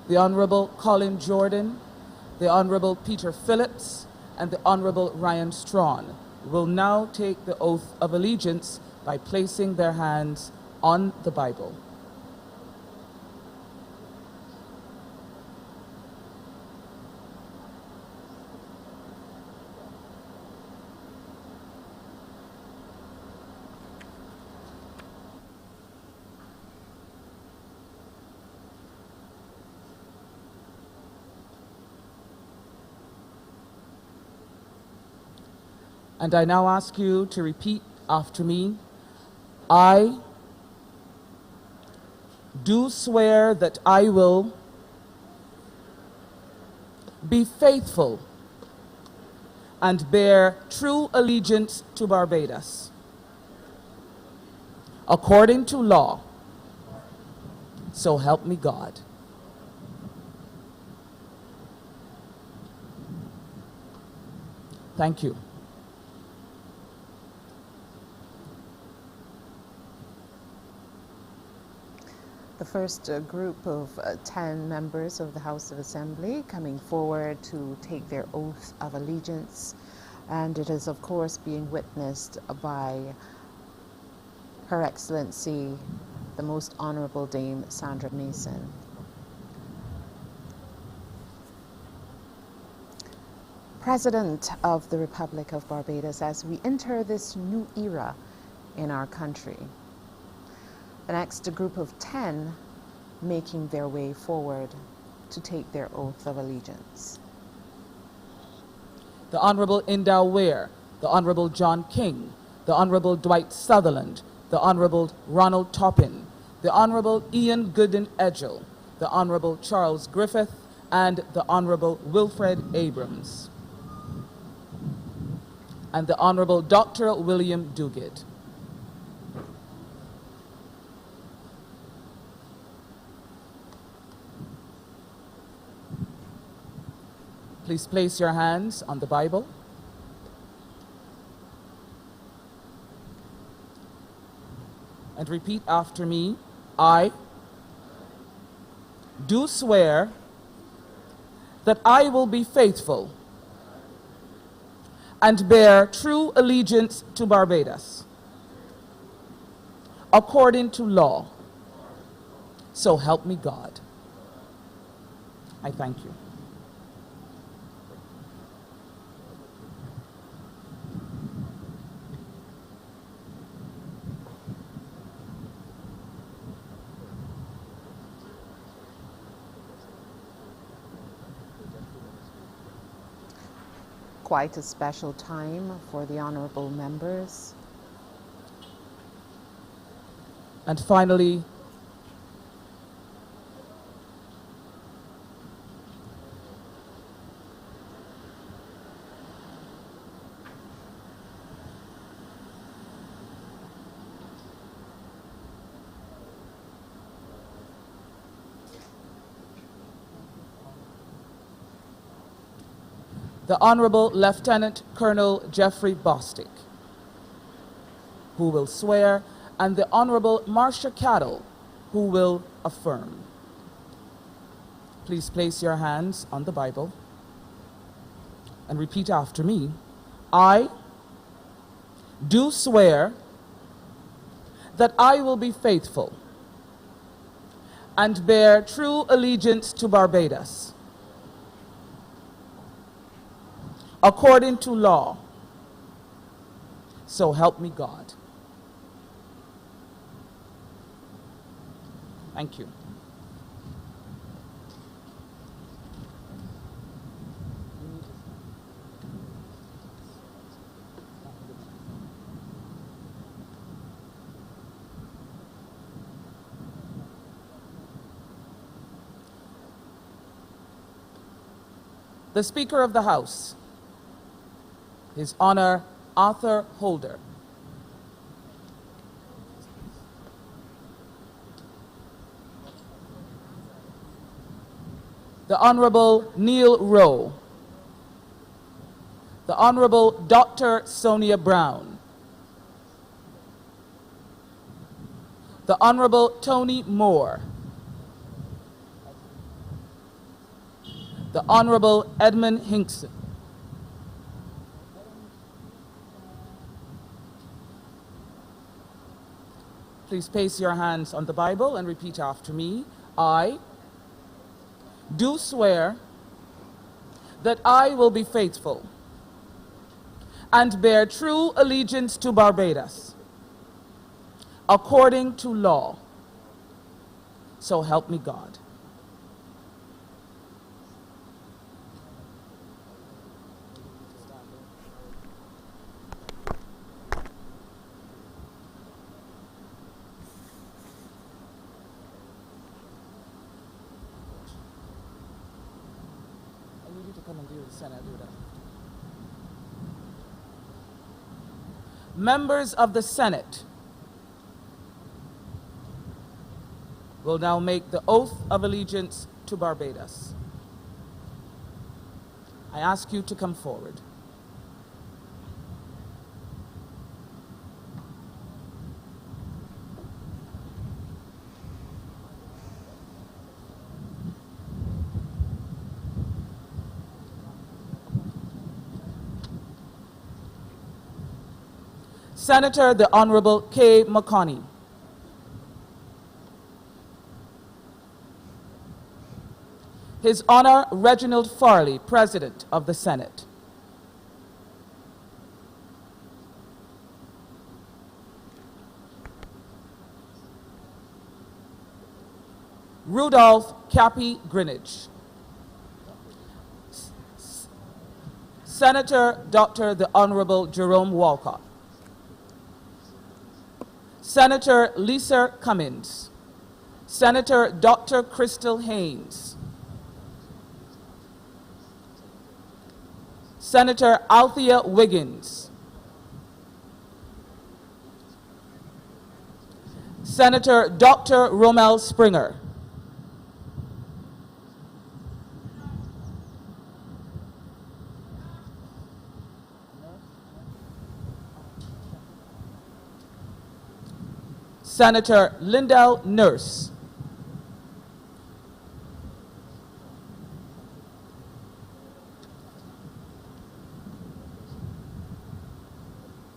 the Honorable Colin Jordan, the Honorable Peter Phillips, and the Honorable Ryan Strawn will now take the oath of allegiance by placing their hands on the Bible. And I now ask you to repeat after me. I do swear that I will be faithful and bear true allegiance to Barbados, according to law, so help me God. Thank you. The first group of 10 members of the House of Assembly coming forward to take their oath of allegiance, and it is of course being witnessed by Her Excellency the Most Honourable Dame Sandra Mason. President of the Republic of Barbados, as we enter this new era in our country, the next group of 10 making their way forward to take their oath of allegiance. The Honorable Indow Ware, the Honorable John King, the Honorable Dwight Sutherland, the Honorable Ronald Toppin, the Honorable Ian Gooden Edgell, the Honorable Charles Griffith, and the Honorable Wilfred Abrams, and the Honorable Dr. William Duguid. Please place your hands on the Bible. And repeat after me. I do swear that I will be faithful and bear true allegiance to Barbados, according to law. So help me God. I thank you. Quite a special time for the honourable members. And finally, the Honorable Lieutenant Colonel Jeffrey Bostick, who will swear, and the Honorable Marcia Cattle, who will affirm. Please place your hands on the Bible and repeat after me. I do swear that I will be faithful and bear true allegiance to Barbados, according to law. So help me God. Thank you. The Speaker of the House, His Honor Arthur Holder. The Honorable Neil Rowe. The Honorable Dr. Sonia Brown. The Honorable Tony Moore. the Honorable Edmund Hinkson. Please place your hands on the Bible and repeat after me. I do swear that I will be faithful and bear true allegiance to Barbados, according to law. So help me God. I need you to come and deal with the Senate. Do that. Members of the Senate will now make the oath of allegiance to Barbados. I ask you to come forward. Senator the Honorable Kay McConney. His Honor Reginald Farley, President of the Senate. Rudolph Cappy Greenidge. Senator Dr. the Honorable Jerome Walcott. Senator Lisa Cummins. Senator Dr. Crystal Haynes. Senator Althea Wiggins. Senator Dr. Romel Springer. Senator Lindell Nurse.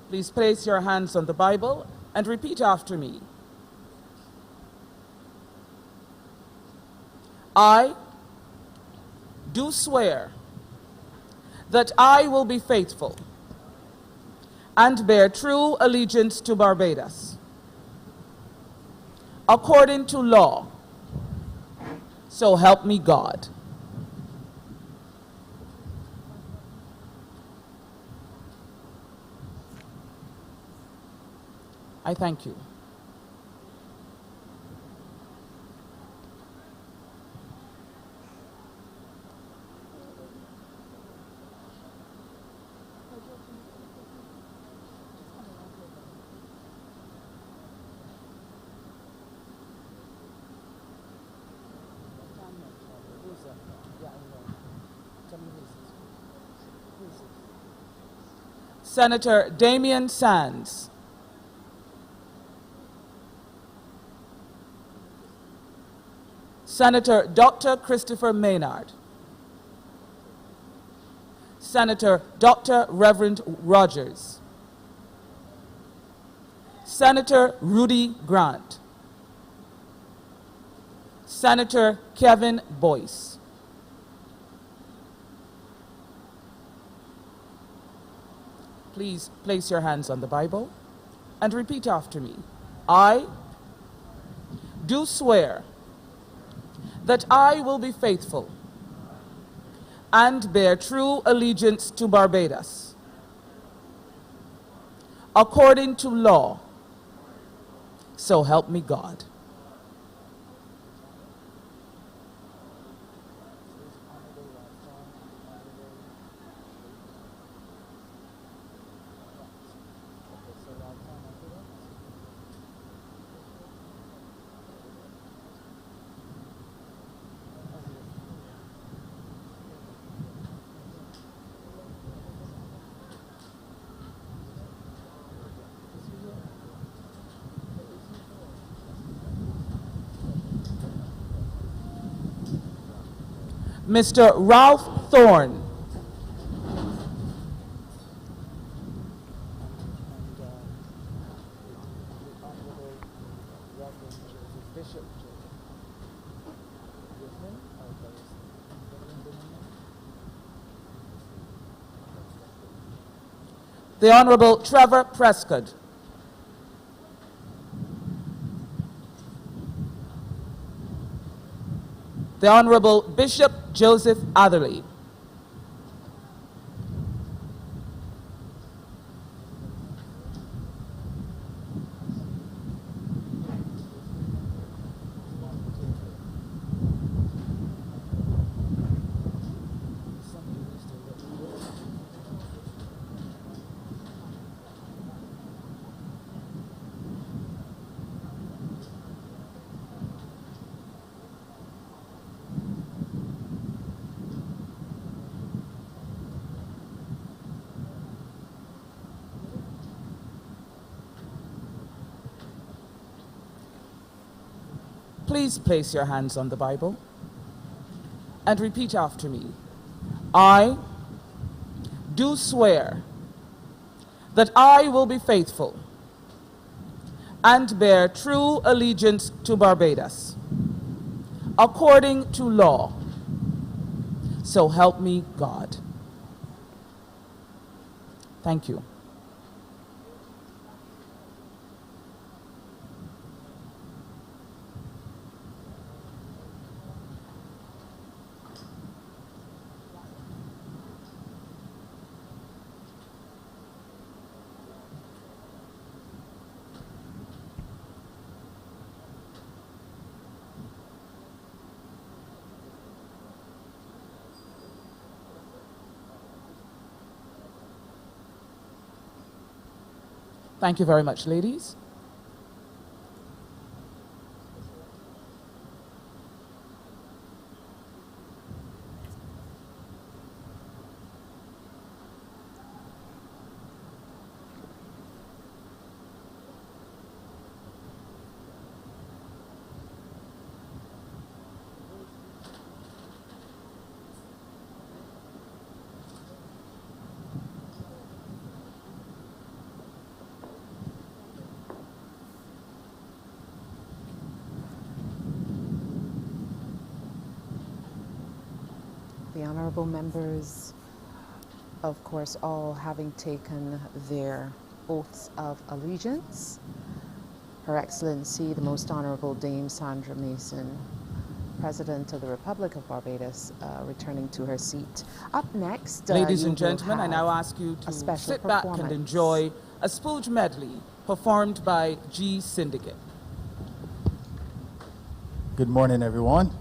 Please place your hands on the Bible and repeat after me. I do swear that I will be faithful and bear true allegiance to Barbados, according to law. So help me God. I thank you. Senator Damian Sands. Senator Dr. Christopher Maynard. Senator Dr. Reverend Rogers. Senator Rudy Grant. Senator Kevin Boyce. Please place your hands on the Bible and repeat after me. I do swear that I will be faithful and bear true allegiance to Barbados, according to law. So help me God. Mr. Ralph Thorne. The Honorable Trevor Prescott. The Honorable Bishop Joseph Atherley. Please place your hands on the Bible and repeat after me. I do swear that I will be faithful and bear true allegiance to Barbados, according to law. So help me God. Thank you. Thank you very much, ladies. The honorable members, of course, all having taken their oaths of allegiance. Her Excellency, the Most Honorable Dame Sandra Mason, President of the Republic of Barbados, returning to her seat. Up next, ladies and gentlemen, I now ask you to sit back and enjoy a spooge medley performed by G Syndicate. Good morning, everyone,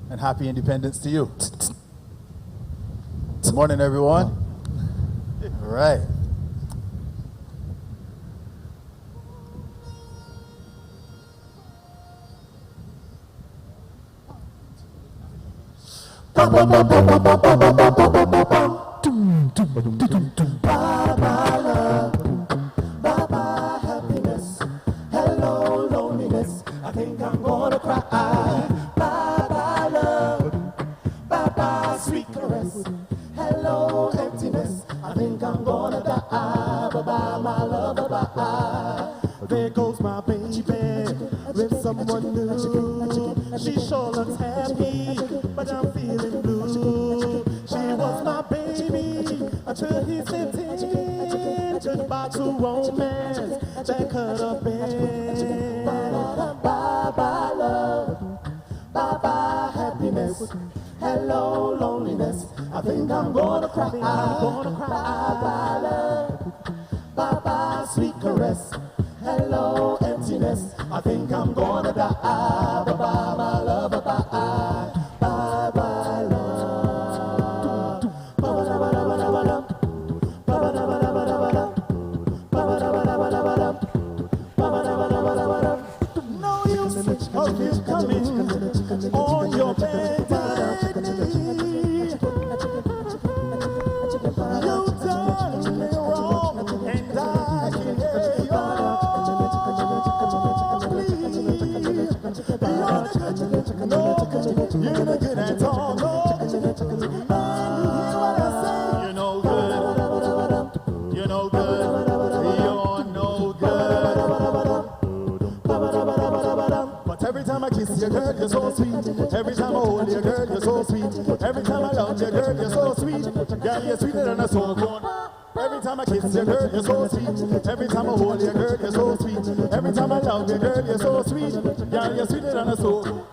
and happy independence to you. Good morning, everyone. All right. Bye-bye love, bye-bye happiness, hello loneliness, I think I'm gonna cry. Bye-bye love, bye-bye sweet caress, hello emptiness, I think I'm gonna die. Bye-bye my love, bye-bye. There goes my baby with someone new. She sure looks happy, but I'm feeling blue. She was my baby until he slipped in. Goodbye to romance that could have been. Bye-bye love, bye-bye happiness, hello loneliness, I think I'm gonna cry. Bye-bye love, bye-bye sweet caress, hello emptiness, I think I'm gonna die. Bye-bye my love, bye-bye, bye-bye love. No use of you coming on your bed. You done me wrong, and I can't hear you. Please. you're so sweet. Every time I hold you, girl, you're so sweet. Every time I love you, girl, you're so sweet. Girl, you're sweeter than a soul bone. Every time I kiss you, girl, you're so sweet. Every time I hold you, girl, you're so sweet. Every time I love you, girl, you're so sweet. Girl, you're sweeter than a soul.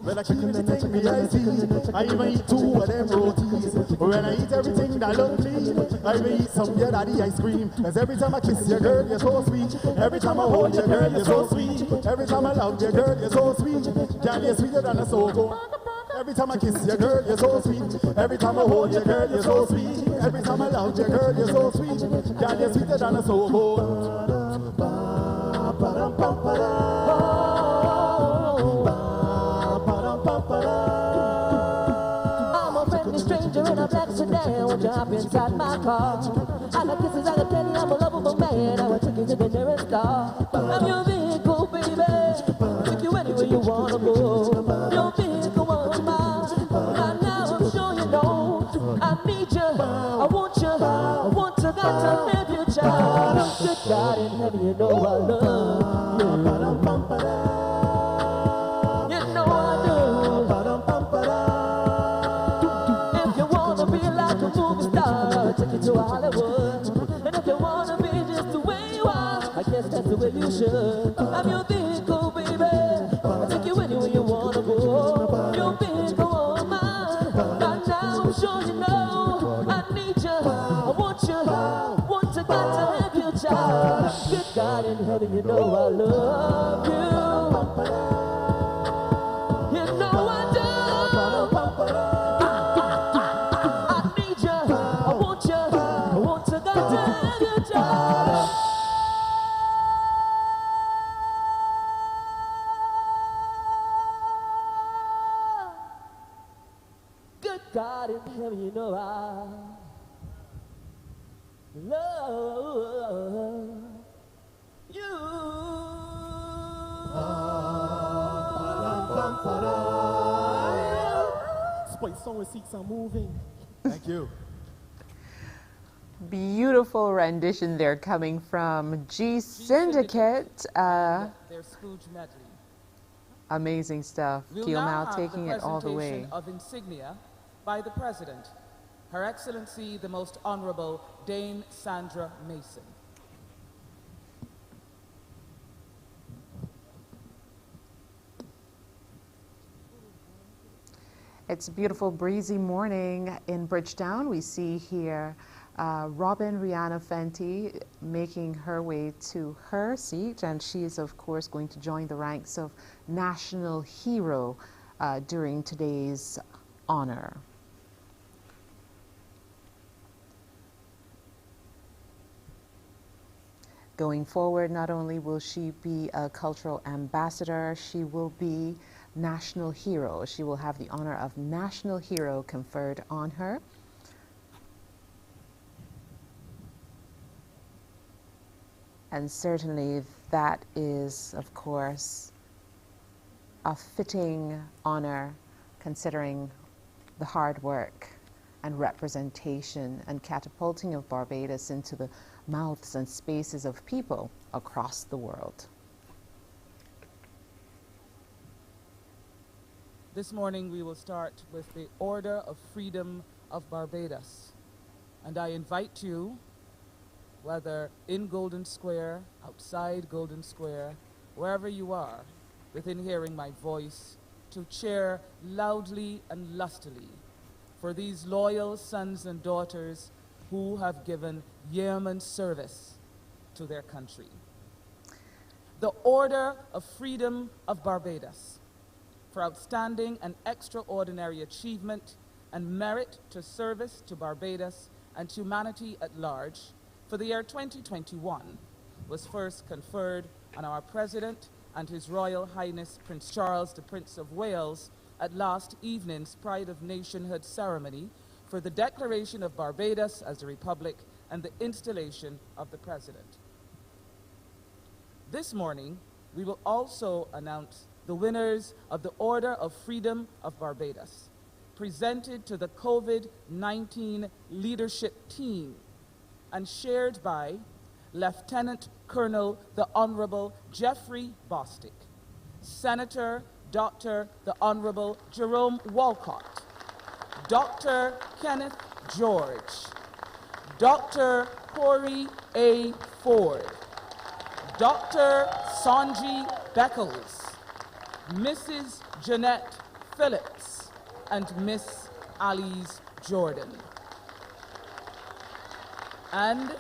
Well, I keep anything me I see. I even eat 2 of them rotis. When I eat everything that look clean, I even eat some of your daddy ice cream. Cause every time I kiss you, girl, you're so sweet. Every time I hold you, girl, you're so sweet. Every time I love you, girl, you're so sweet. Girl, you're sweeter than a soul. Every time I kiss you, girl, you're so sweet. Every time I hold you, girl, you're so sweet. Every time I love you, girl, you're so sweet. Girl, you're sweeter than a soul. I'm a friendly stranger in a black sedan. Won't you hop inside my car? I got kisses, I can tell you I'm a lovable man. I will take you to the nearest star. I'm your vehicle, baby. Take you anywhere you wanna go. Your vehicle on mine. Right now I'm sure you know I need you. I want you. I want to, got to have you, child. Good God in heaven, you know I love you. Take you to Hollywood, and if you wanna be just the way you are, I guess that's the way you should. I'm your vehicle, baby. I take you anywhere you wanna go. Your vehicle on mine. Right now, I'm sure you know I need you. I want you. Want to, got to have you, child. Good God in heaven, you know I love you. You know I do. God in heaven, you know I love you. Spice song with seats are moving. Thank you. Beautiful rendition there coming from G Syndicate. Their Scrooge medley. Amazing stuff. We'll Keel now now have taking the it all the way. presentation of insignia by the President, Her Excellency the Most Honorable Dame Sandra Mason. It's a beautiful breezy morning in Bridgetown. We see here Robin Rihanna Fenty making her way to her seat, and she is of course going to join the ranks of National Hero during today's honor. Going forward, not only will she be a cultural ambassador, she will be National Hero. She will have the honor of National Hero conferred on her. And certainly that is, of course, a fitting honor considering the hard work and representation and catapulting of Barbados into the mouths and spaces of people across the world. This morning we will start with the Order of Freedom of Barbados. And I invite you, whether in Golden Square, outside Golden Square, wherever you are, within hearing my voice, to cheer loudly and lustily for these loyal sons and daughters who have given yeoman service to their country. The Order of Freedom of Barbados, for outstanding and extraordinary achievement and merit to service to Barbados and humanity at large for the year 2021, was first conferred on our President and His Royal Highness Prince Charles, the Prince of Wales, at last evening's Pride of Nationhood ceremony for the declaration of Barbados as a republic and the installation of the President. This morning, we will also announce the winners of the Order of Freedom of Barbados, presented to the COVID-19 leadership team and shared by Lieutenant Colonel the Honorable Jeffrey Bostic, Senator Dr. the Honorable Jerome Walcott, Dr. Kenneth George, Dr. Corey A. Ford, Dr. Sanji Beckles, Mrs. Jeanette Phillips, and Miss Alice Jordan. And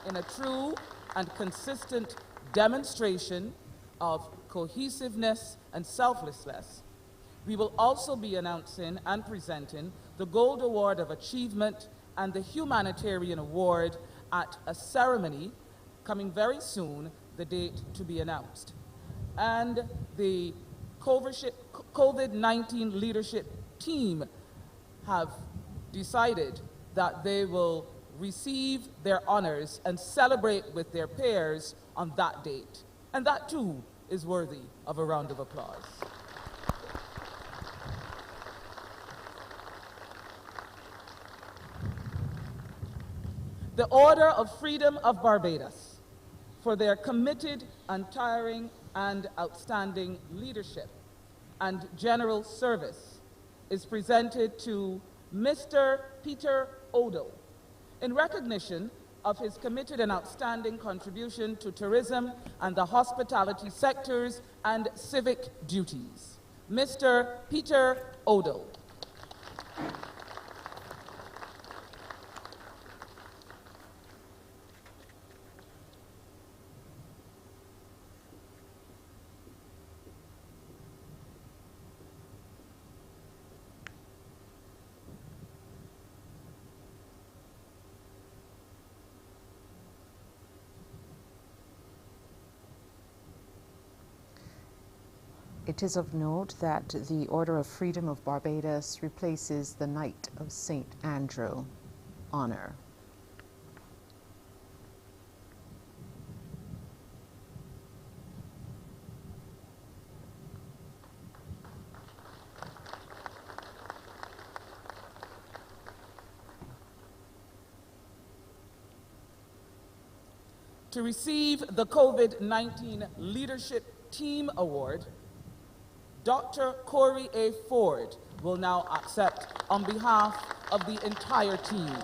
in a true and consistent demonstration of cohesiveness and selflessness, we will also be announcing and presenting the Gold Award of Achievement and the Humanitarian Award at a ceremony coming very soon, the date to be announced. And the COVID-19 leadership team have decided that they will receive their honors and celebrate with their peers on that date. And that too is worthy of a round of applause. The Order of Freedom of Barbados, for their committed, untiring, and outstanding leadership and general service, is presented to Mr. Peter Odell in recognition of his committed and outstanding contribution to tourism and the hospitality sectors and civic duties. Mr. Peter Odell. It is of note that the Order of Freedom of Barbados replaces the Knight of St. Andrew honor. To receive the COVID-19 Leadership Team Award, Dr. Corey A. Ford will now accept on behalf of the entire team.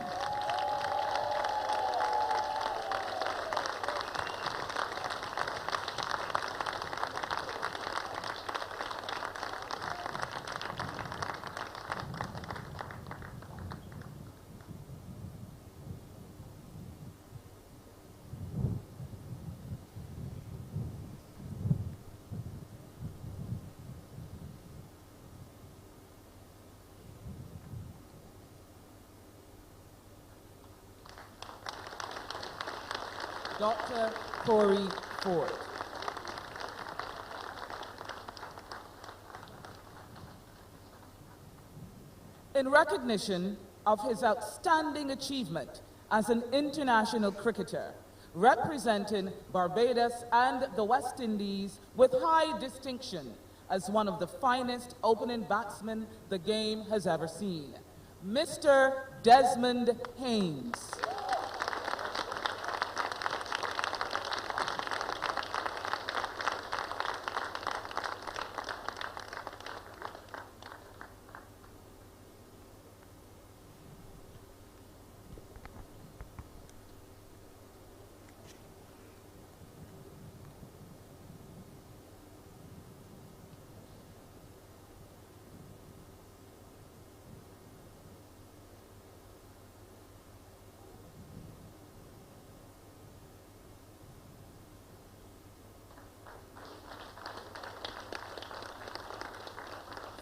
Dr. Corey Ford. In recognition of his outstanding achievement as an international cricketer, representing Barbados and the West Indies with high distinction as one of the finest opening batsmen the game has ever seen, Mr. Desmond Haynes.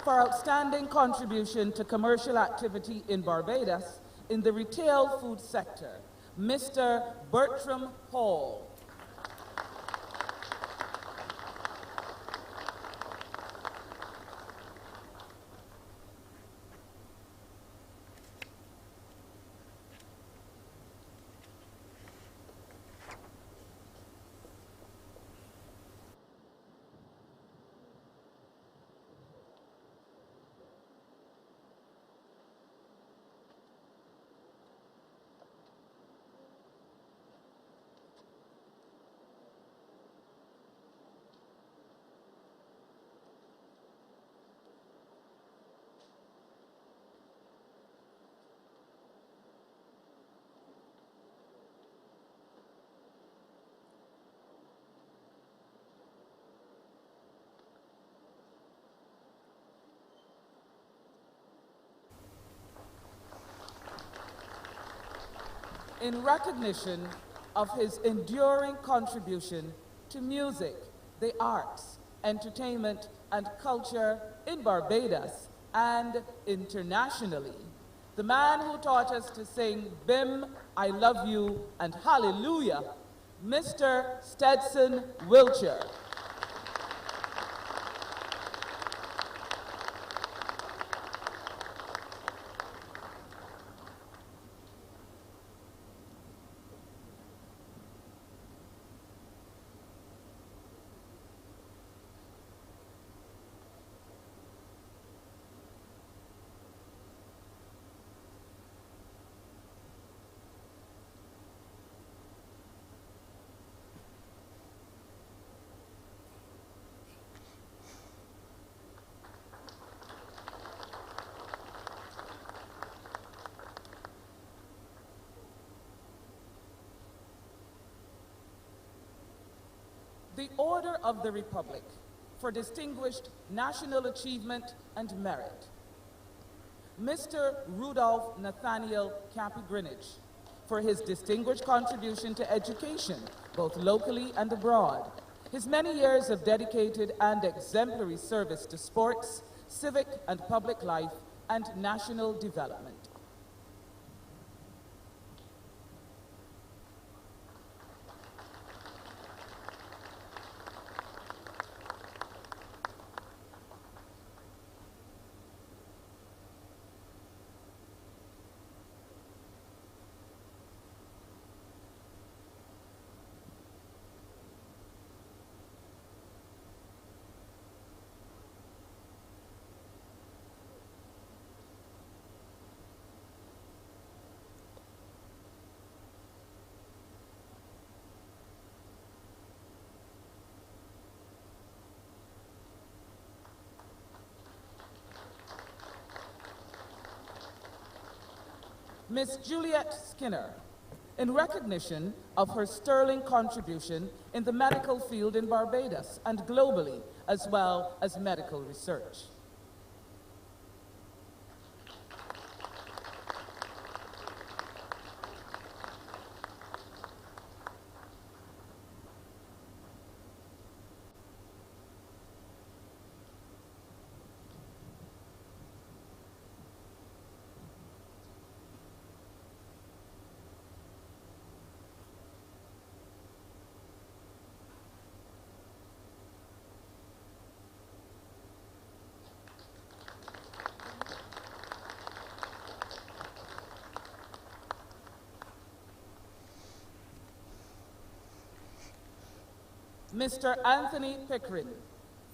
For outstanding contribution to commercial activity in Barbados in the retail food sector, Mr. Bertram Hall. in recognition of his enduring contribution to music, the arts, entertainment, and culture in Barbados and internationally. The man who taught us to sing Bim, I Love You, and Hallelujah, Mr. Stetson Wiltshire. The Order of the Republic for distinguished national achievement and merit. Mr. Rudolph Nathaniel Cappy Greenwich for his distinguished contribution to education, both locally and abroad. His many years of dedicated and exemplary service to sports, civic and public life, and national development. Miss Juliet Skinner, in recognition of her sterling contribution in the medical field in Barbados and globally, as well as medical research. Mr. Anthony Pickering,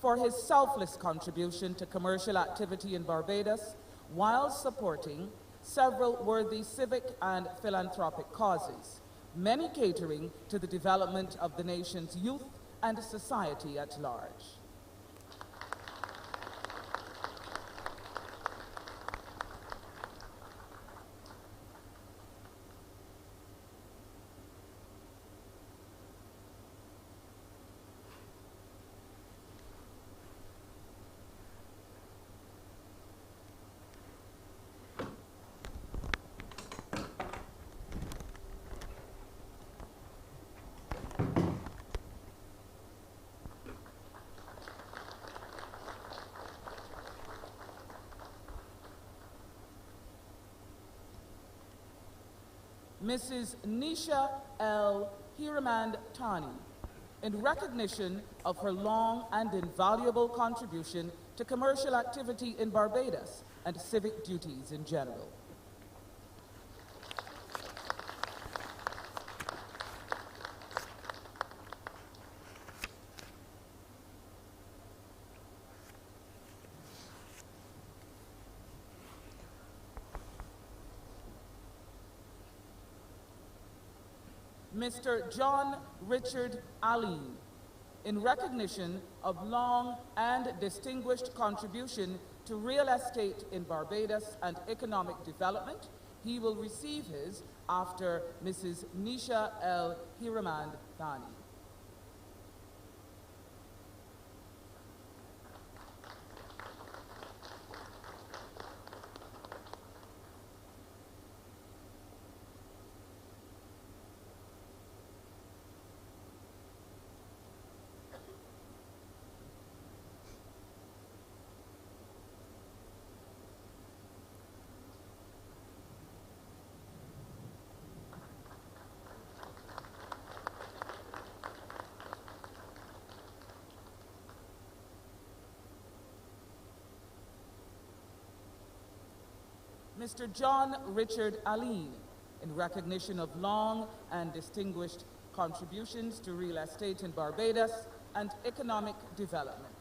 for his selfless contribution to commercial activity in Barbados while supporting several worthy civic and philanthropic causes, many catering to the development of the nation's youth and society at large. Mrs. Nisha L. Hiramand Tani, in recognition of her long and invaluable contribution to commercial activity in Barbados and civic duties in general. Mr. John Richard Allen, in recognition of long and distinguished contribution to real estate in Barbados and economic development, he will receive his after Mrs. Nisha L. Hiramand Thani. Mr. John Richard Aline, in recognition of long and distinguished contributions to real estate in Barbados and economic development.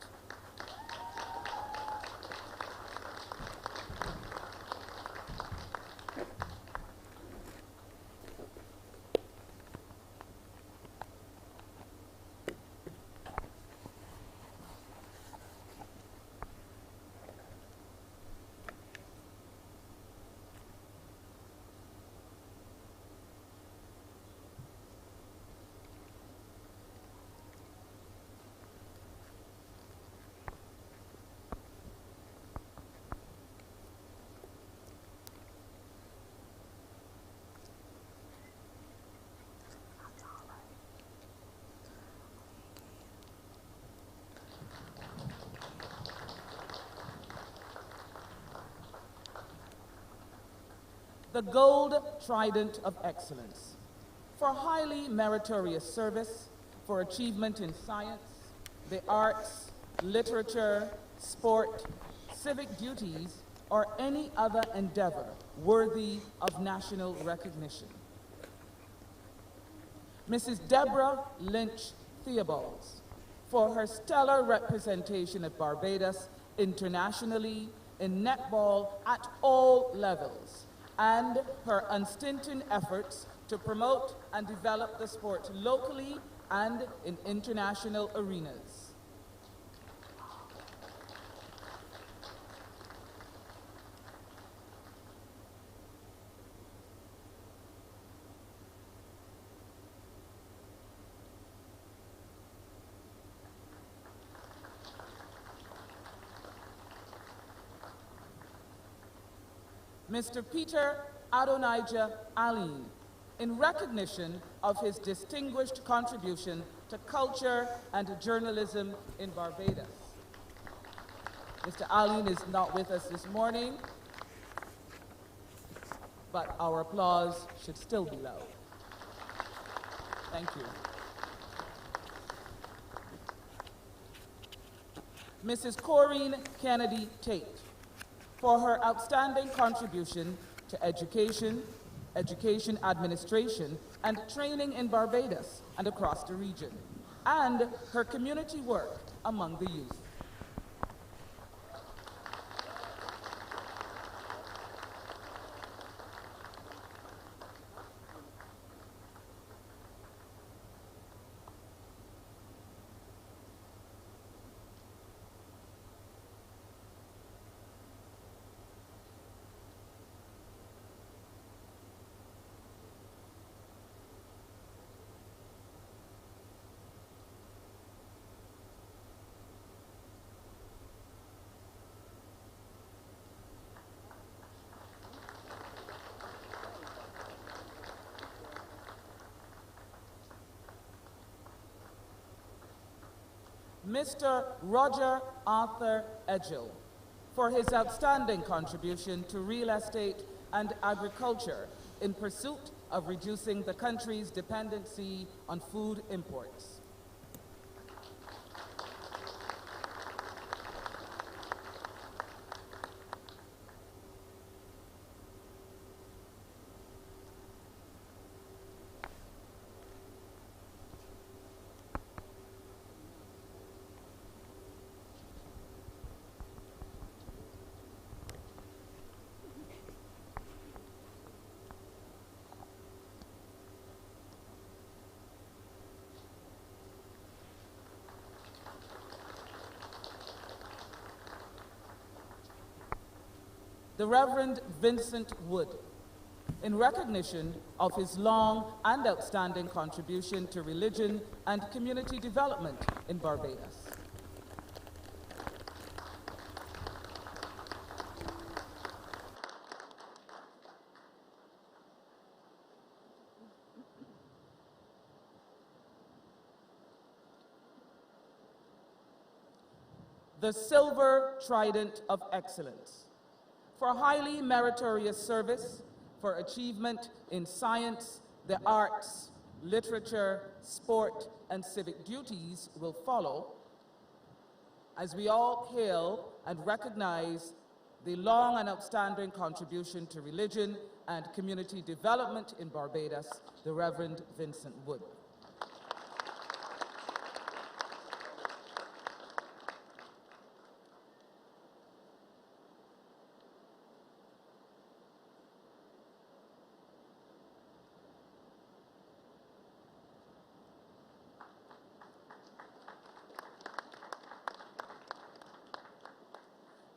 The Gold Trident of Excellence, for highly meritorious service, for achievement in science, the arts, literature, sport, civic duties, or any other endeavor worthy of national recognition. Mrs. Deborah Lynch Theobalds, for her stellar representation of Barbados internationally in netball at all levels, and her unstinted efforts to promote and develop the sport locally and in international arenas. Mr. Peter Adonijah Aline, in recognition of his distinguished contribution to culture and journalism in Barbados. Mr. Aline is not with us this morning, but our applause should still be loud. Thank you. Mrs. Corinne Kennedy Tate, for her outstanding contribution to education, education administration, and training in Barbados and across the region, and her community work among the youth. Mr. Roger Arthur Edgell, for his outstanding contribution to real estate and agriculture in pursuit of reducing the country's dependency on food imports. The Reverend Vincent Wood, in recognition of his long and outstanding contribution to religion and community development in Barbados. The Silver Trident of Excellence, for highly meritorious service, for achievement in science, the arts, literature, sport, and civic duties will follow as we all hail and recognize the long and outstanding contribution to religion and community development in Barbados, the Reverend Vincent Wood.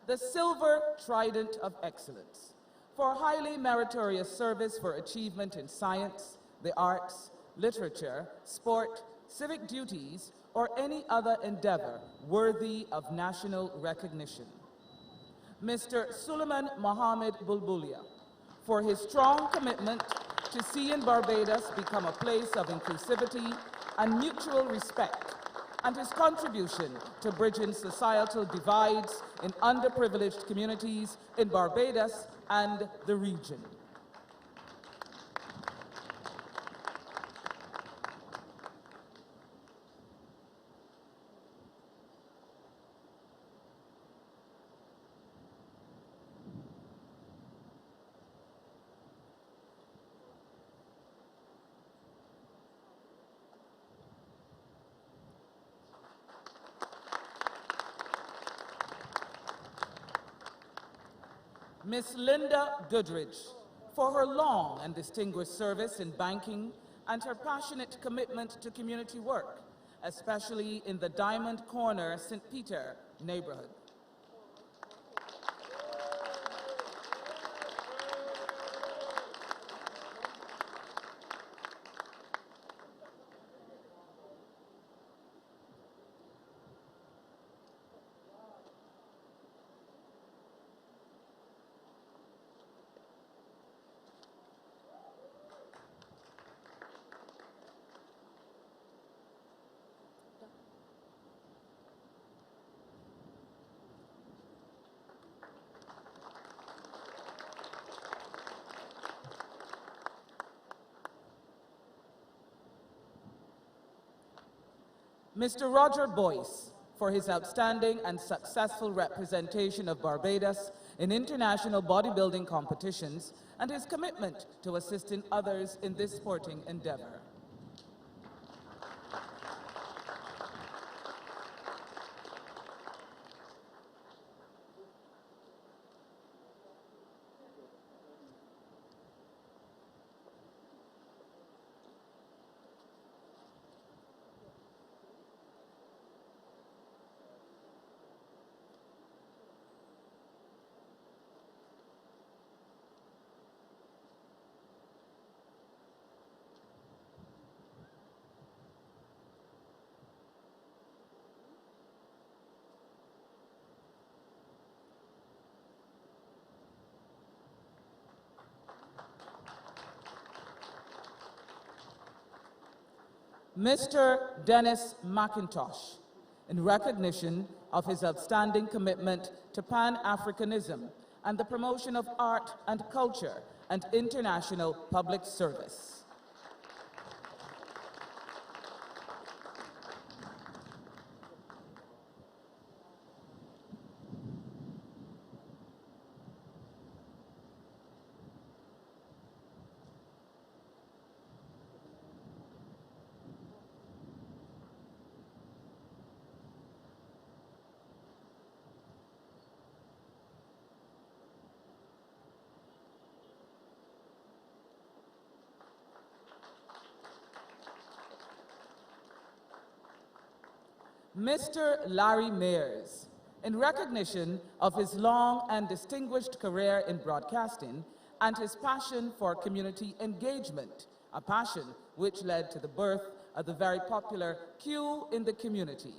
The Silver Trident of Excellence for highly meritorious service for achievement in science, the arts, literature, sport, civic duties, or any other endeavor worthy of national recognition. Mr. Suleiman Mohammed Bulbulia for his strong commitment to seeing Barbados become a place of inclusivity and mutual respect, and his contribution to bridging societal divides in underprivileged communities in Barbados and the region. Ms. Linda Goodrich for her long and distinguished service in banking and her passionate commitment to community work, especially in the Diamond Corner, St. Peter neighborhood. Mr. Roger Boyce for his outstanding and successful representation of Barbados in international bodybuilding competitions and his commitment to assisting others in this sporting endeavor. Mr. Dennis Mcintosh, in recognition of his outstanding commitment to Pan-Africanism and the promotion of art and culture and international public service. Mr. Larry Mears, in recognition of his long and distinguished career in broadcasting and his passion for community engagement, a passion which led to the birth of the very popular Q in the Community.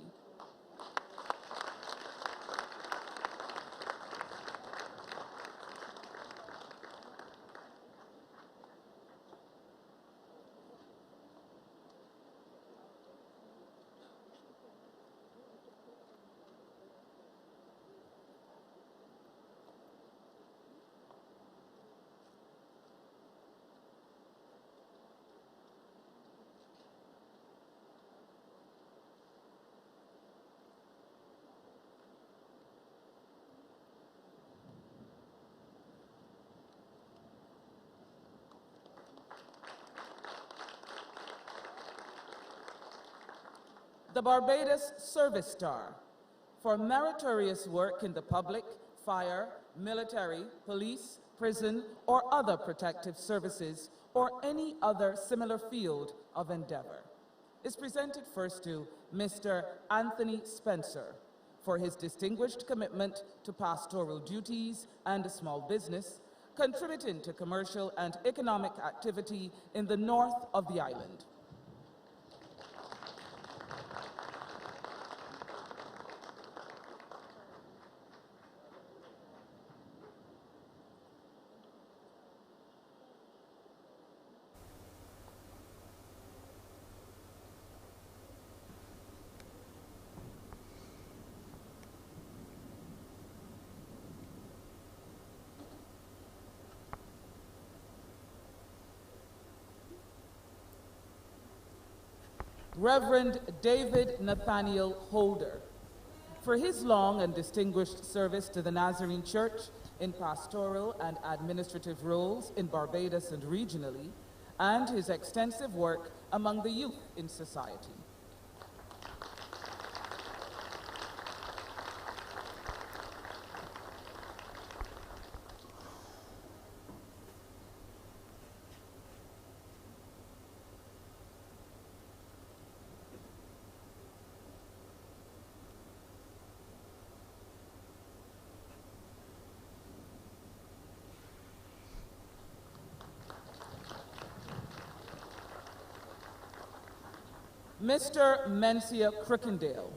the Barbados Service Star, for meritorious work in the public, fire, military, police, prison, or other protective services, or any other similar field of endeavor, is presented first to Mr. Anthony Spencer for his distinguished commitment to pastoral duties and small business, contributing to commercial and economic activity in the north of the island. Reverend David Nathaniel Holder, for his long and distinguished service to the Nazarene Church in pastoral and administrative roles in Barbados and regionally, and his extensive work among the youth in society. Mr. Mencia Crickendale,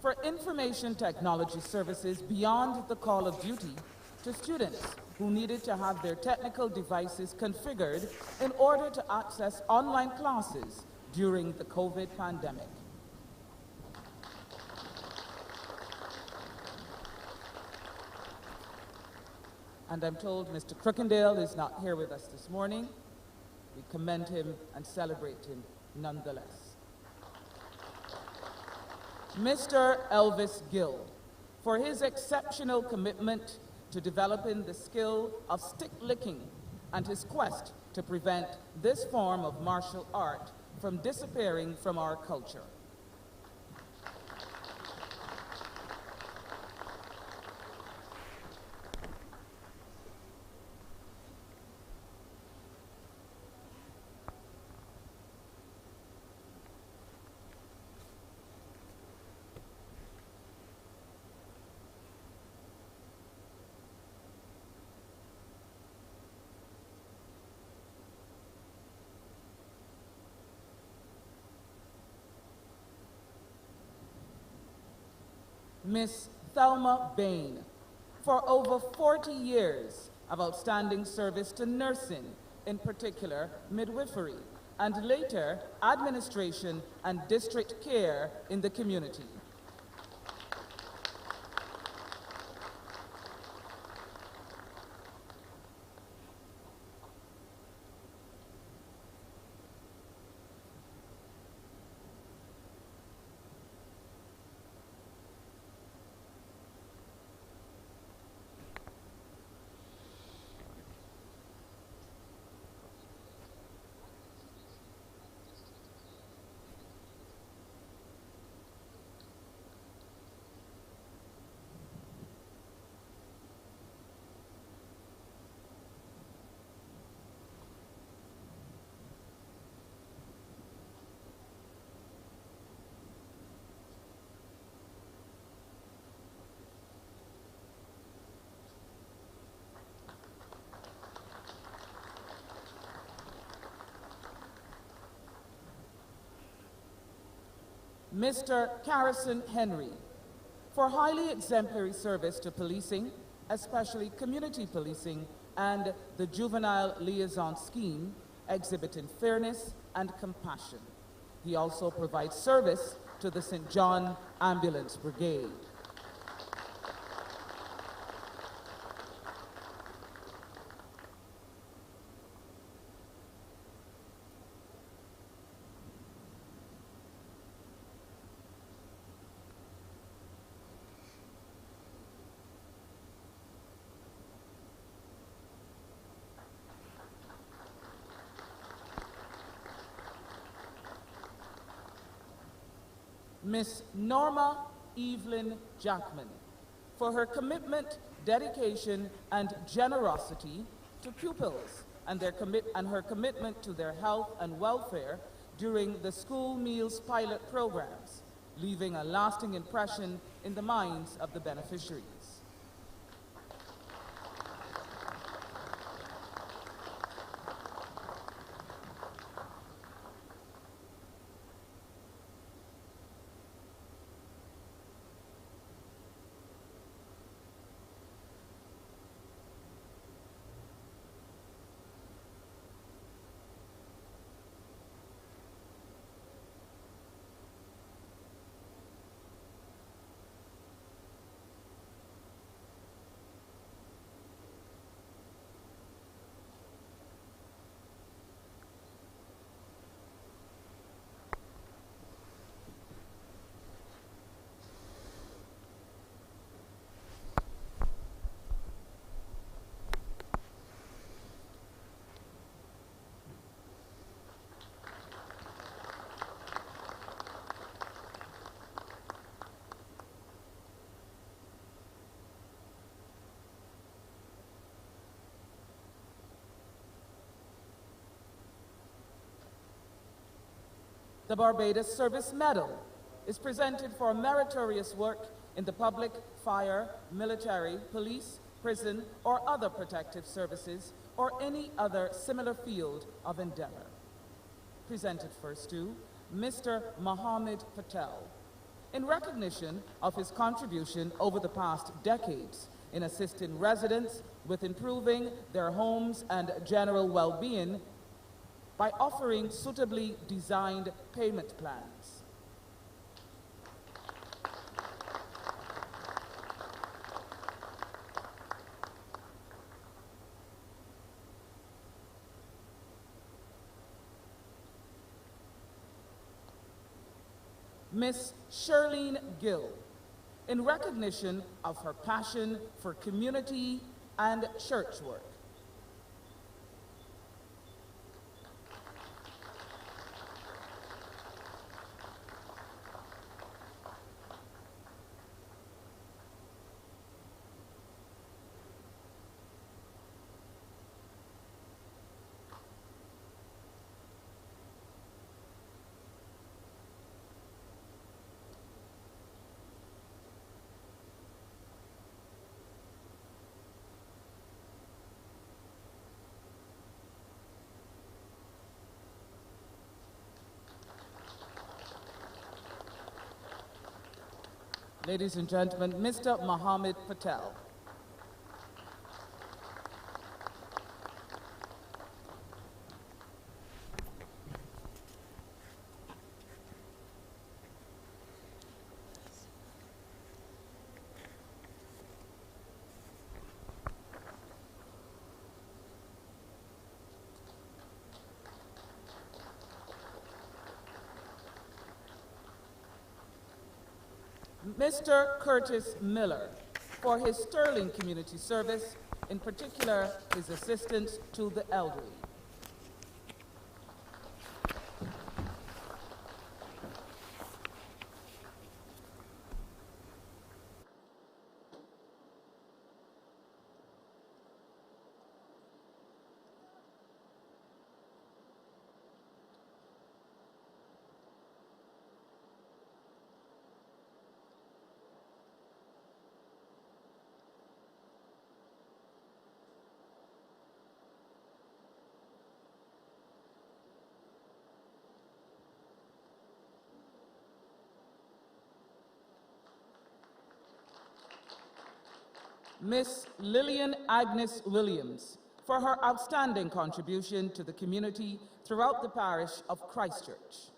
for information technology services beyond the call of duty to students who needed to have their technical devices configured in order to access online classes during the COVID pandemic. And I'm told Mr. Crickendale is not here with us this morning. We commend him and celebrate him nonetheless. Mr. Elvis Gill, for his exceptional commitment to developing the skill of stick licking and his quest to prevent this form of martial art from disappearing from our culture. Miss Thelma Bain, for over 40 years of outstanding service to nursing, in particular midwifery, and later administration and district care in the community. Mr. Carrison Henry, for highly exemplary service to policing, especially community policing and the Juvenile Liaison Scheme, exhibiting fairness and compassion. He also provides service to the St. John Ambulance Brigade. Miss Norma Evelyn Jackman, for her commitment, dedication, and generosity to pupils and her commitment to their health and welfare during the school meals pilot programs, leaving a lasting impression in the minds of the beneficiaries. The Barbados Service Medal is presented for meritorious work in the public, fire, military, police, prison, or other protective services, or any other similar field of endeavor. Presented first to Mr. Mohammed Patel, in recognition of his contribution over the past decades in assisting residents with improving their homes and general well-being by offering suitably designed payment plans. Miss Shirlene Gill, in recognition of her passion for community and church work. Ladies and gentlemen, Mr. Mohammed Patel. Mr. Curtis Miller, for his sterling community service, in particular his assistance to the elderly. Miss Lillian Agnes Williams, for her outstanding contribution to the community throughout the parish of Christchurch.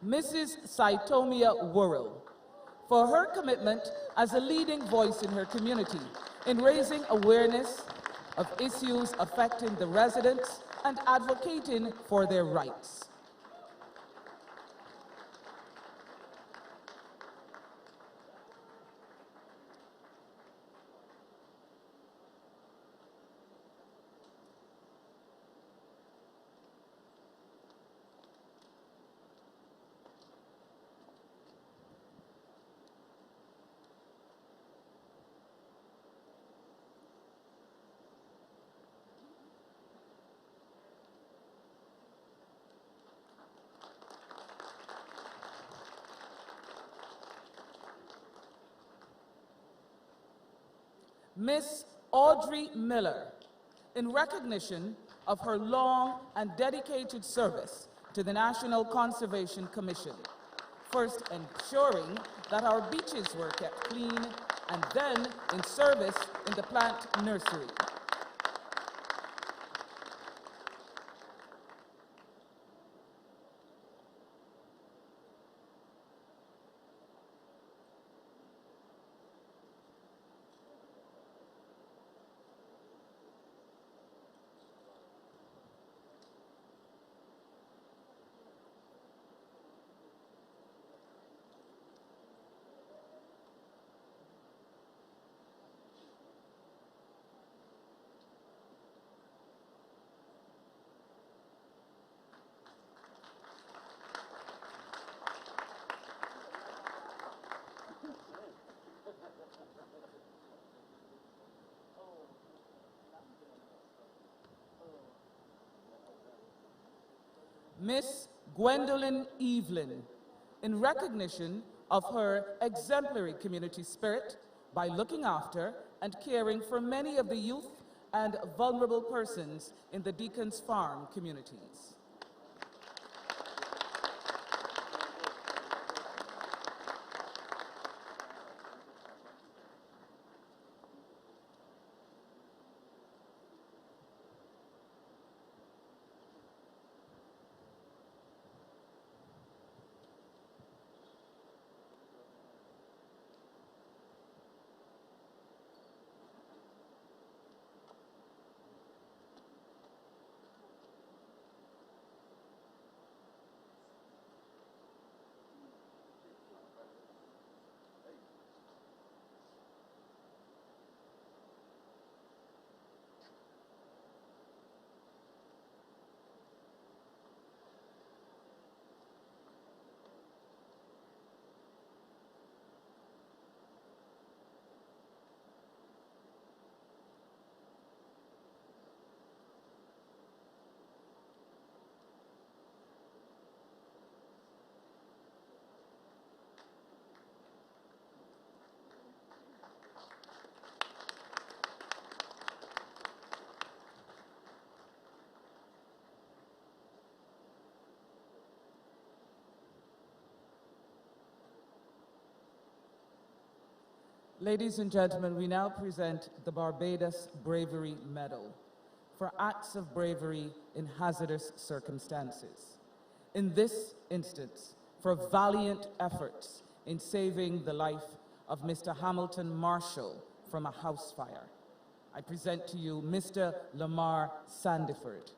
Mrs. Saitomia Worrell, for her commitment as a leading voice in her community in raising awareness of issues affecting the residents and advocating for their rights. Miss Audrey Miller, in recognition of her long and dedicated service to the National Conservation Commission, first ensuring that our beaches were kept clean, and then in service in the plant nursery. Miss Gwendolyn Evelyn, in recognition of her exemplary community spirit by looking after and caring for many of the youth and vulnerable persons in the Deacons Farm communities. Ladies and gentlemen, we now present the Barbados Bravery Medal for acts of bravery in hazardous circumstances. In this instance, for valiant efforts in saving the life of Mr. Hamilton Marshall from a house fire, I present to you Mr. Lamar Sandiford.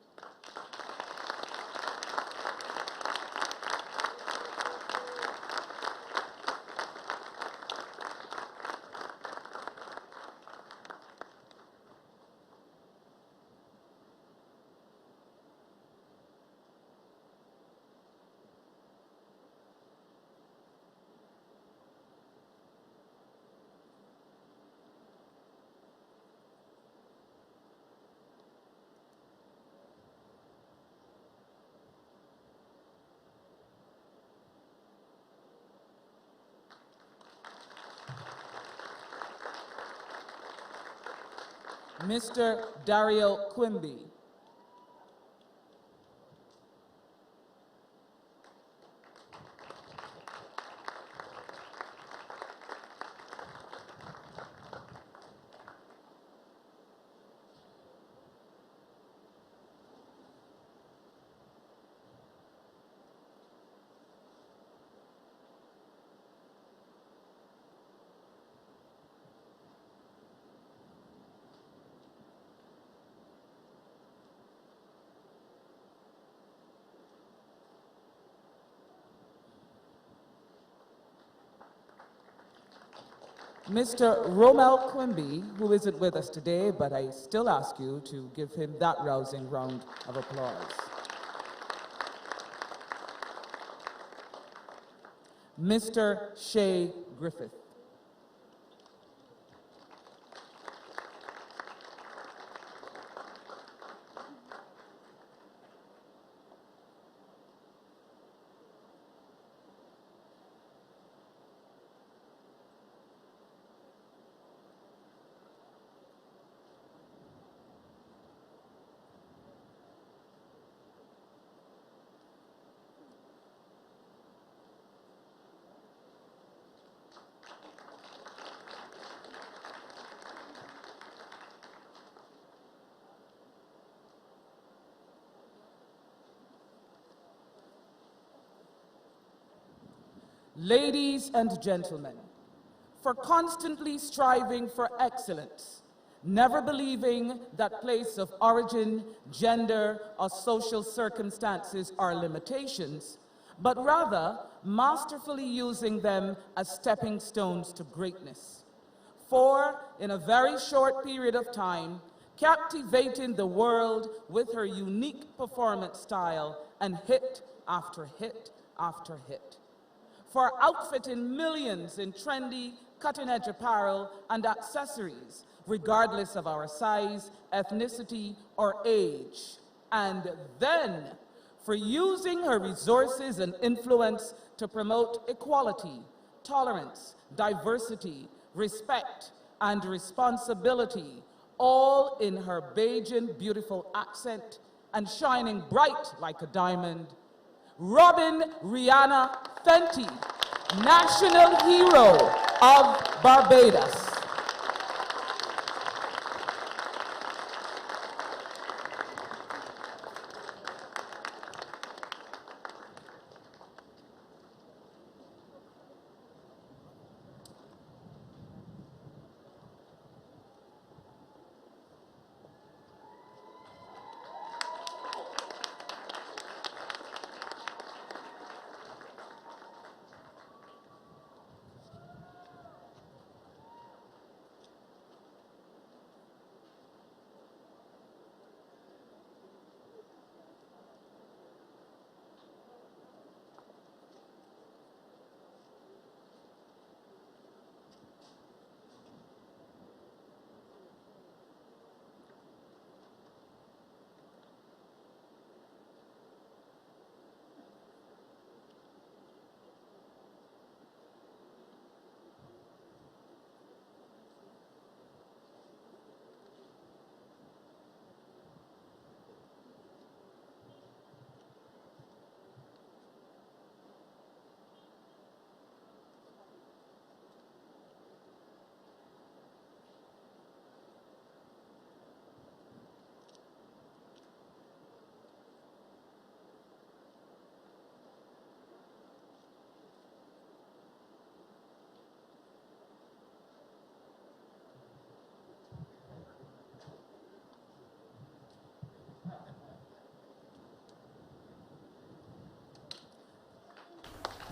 Mr. Dario Quimby. Mr. Romel Quimby, who isn't with us today, but I still ask you to give him that rousing round of applause. Mr. Shay Griffith. Ladies and gentlemen, for constantly striving for excellence, never believing that place of origin, gender, or social circumstances are limitations, but rather masterfully using them as stepping stones to greatness. For, in a very short period of time, captivating the world with her unique performance style and hit after hit after hit. For outfitting millions in trendy, cutting-edge apparel and accessories, regardless of our size, ethnicity, or age. And then, for using her resources and influence to promote equality, tolerance, diversity, respect, and responsibility, all in her Bajan beautiful accent and shining bright like a diamond. Robin Rihanna Fenty, National Hero of Barbados.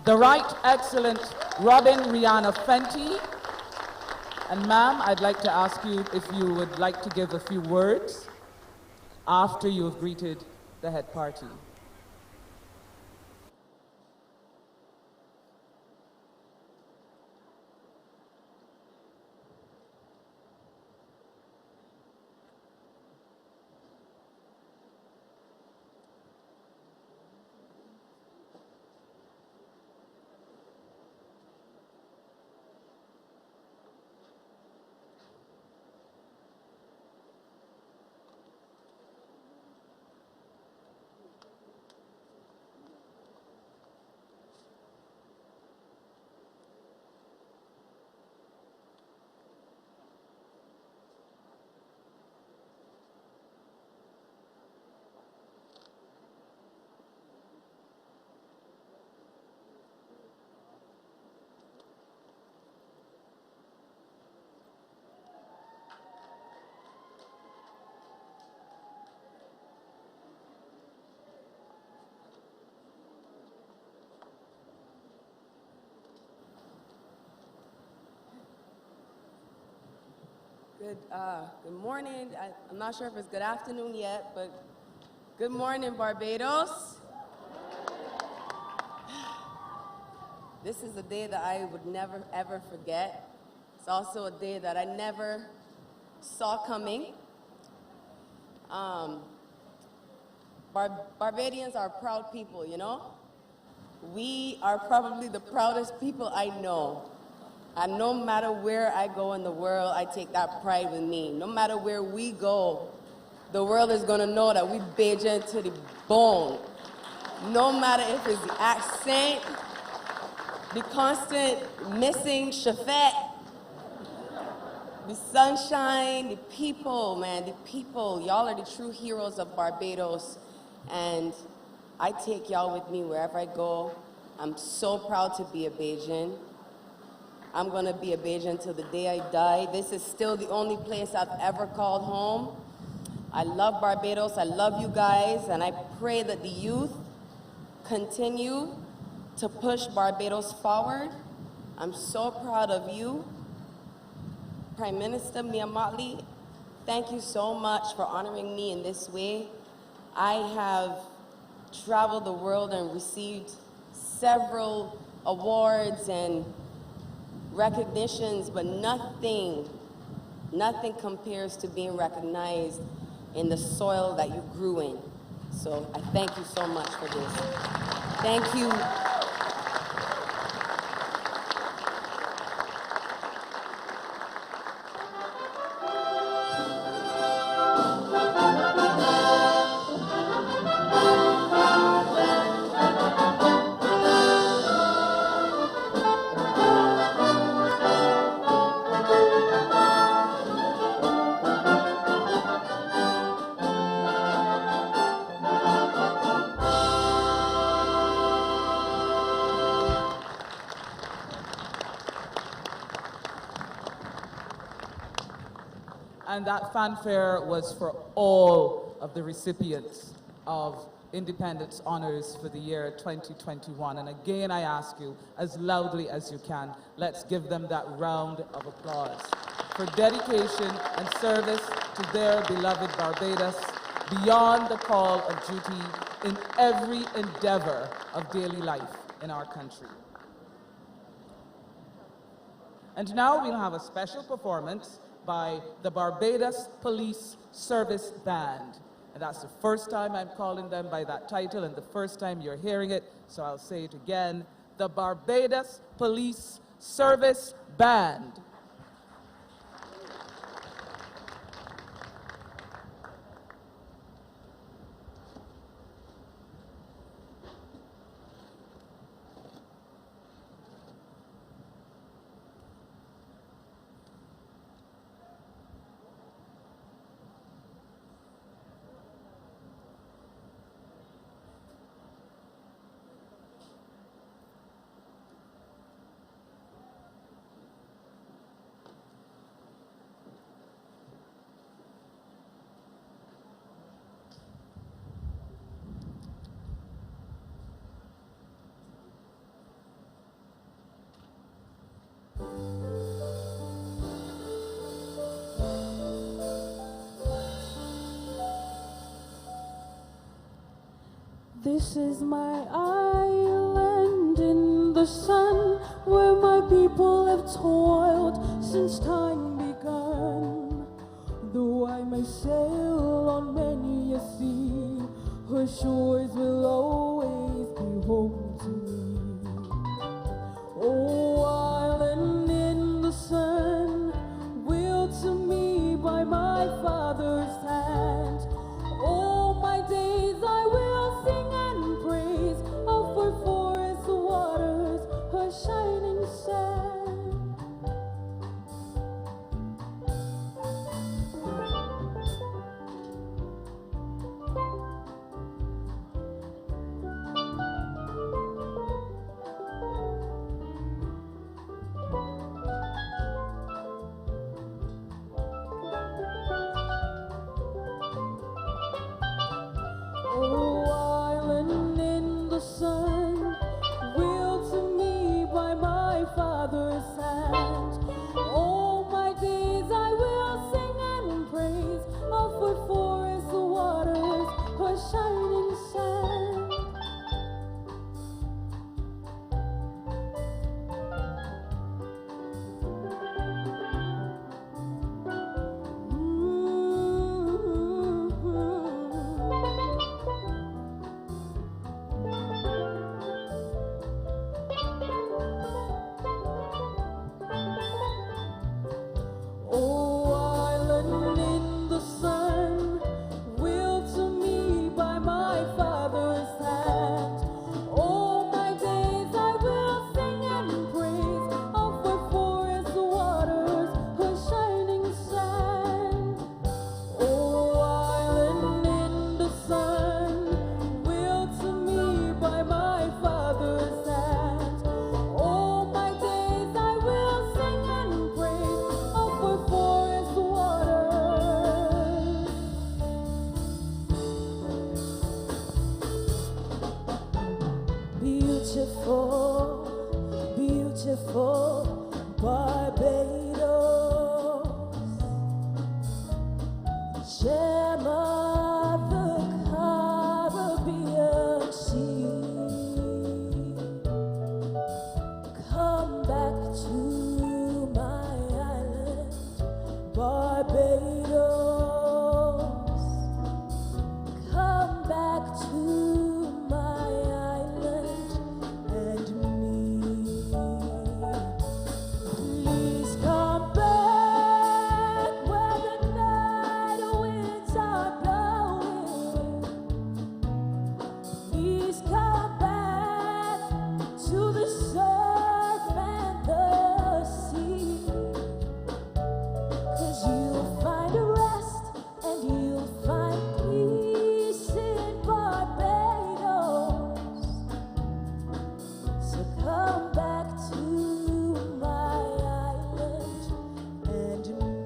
The Right Excellent Robin Rihanna Fenty. And ma'am, I'd like to ask you if you would like to give a few words after you have greeted the head party. Good morning. I'm not sure if it's good afternoon yet, but good morning, Barbados. This is a day that I would never, ever forget. It's also a day that I never saw coming. Barbadians are proud people, you know? We are probably the proudest people I know. And no matter where I go in the world, I take that pride with me. No matter where we go, the world is gonna know that we Bajan to the bone. No matter if it's the accent, the constant missing shafet, the sunshine, the people, man, the people. Y'all are the true heroes of Barbados. And I take y'all with me wherever I go. I'm so proud to be a Bajan. I'm gonna be a Bajan till the day I die. This is still the only place I've ever called home. I love Barbados, I love you guys, and I pray that the youth continue to push Barbados forward. I'm so proud of you. Prime Minister Mia Mottley, thank you so much for honoring me in this way. I have traveled the world and received several awards and recognitions, but nothing compares to being recognized in the soil that you grew in. So I thank you so much for this. Thank you. And that fanfare was for all of the recipients of Independence Honors for the year 2021. And again, I ask you, as loudly as you can, let's give them that round of applause for dedication and service to their beloved Barbados beyond the call of duty in every endeavor of daily life in our country. And now we'll have a special performance by the Barbados Police Service Band. And that's the first time I'm calling them by that title and the first time you're hearing it, so I'll say it again. The Barbados Police Service Band. This is my island in the sun, where my people have toiled since time begun. Though I may sail on many a sea, her shores will always be home to me. Oh, island in the sun, willed to me by my father's hand. All my days I will sing and praise of her forest waters, her shining sand. Oh, island in the sun, willed to me by my father's hand. All my days I will sing Barbados, gem of the Caribbean Sea. Come back to my island, Barbados. Come back to my island and me. Please come back where the night winds are blowing. Please come back to the surf and the sea. 'Cause you'll find a rest and you'll find peace in Barbados. So come back to my island and me.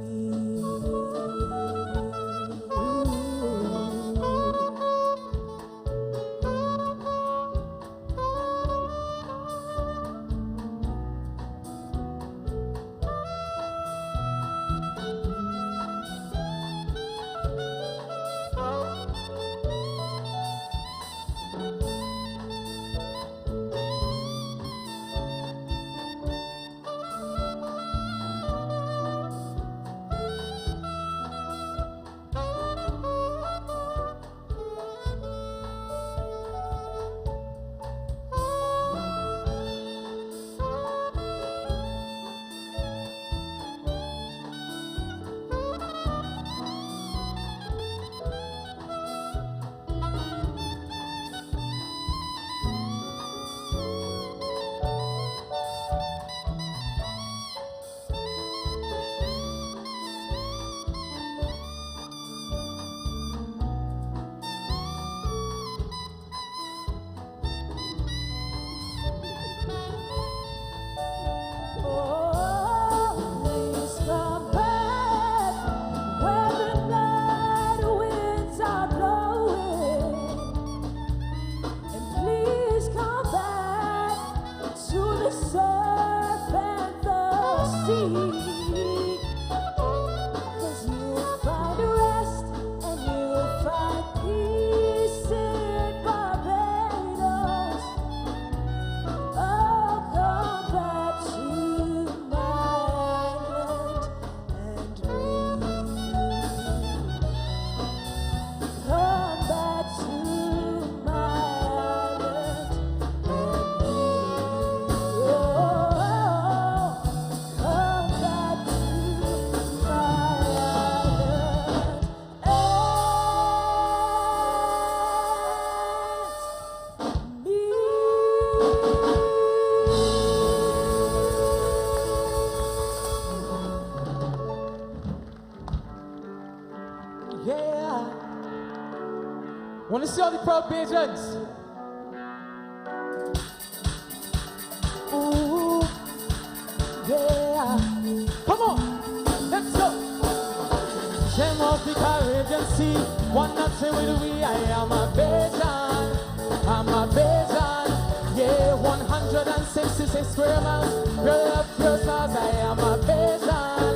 Please come back where the night winds are blowing. And please come back to the surf and the sea. 'Cause you'll find rest and you'll find peace in Barbados. Oh, come back to my island and me. Come back to my island and me. Oh, come back to my island and me. Yeah. Want to see all the proud Bajans? Ooh, yeah. Come on, let's go. Gem of the Caribbean Sea, one not say with we. I am a Bajan, I'm a Bajan. Yeah, 166 square miles. Girl up your stars, I am a Bajan,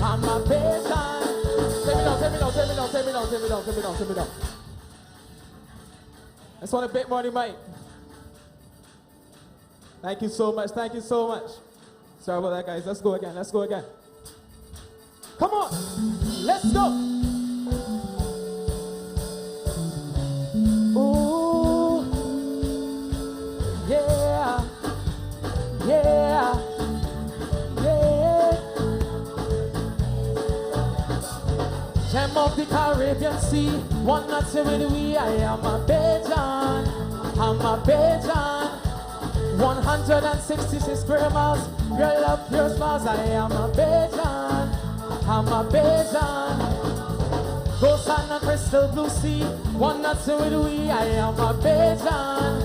I'm a Bajan. Take me down, take me down, take me down, take me down, take me down, take me down, take me down. I just want a bit more than Mike. Thank you so much, thank you so much. Sorry about that, guys. Let's go again, let's go again. Come on, let's go. Ooh, yeah, yeah, yeah. Gem of the Caribbean Sea, one not say with we. I am a Bajan, I'm a Bajan. 166 square miles, girl up your smiles. I am a Bajan, I'm a Bajan. Go sand and crystal blue sea, one not say with we. I am a Bajan,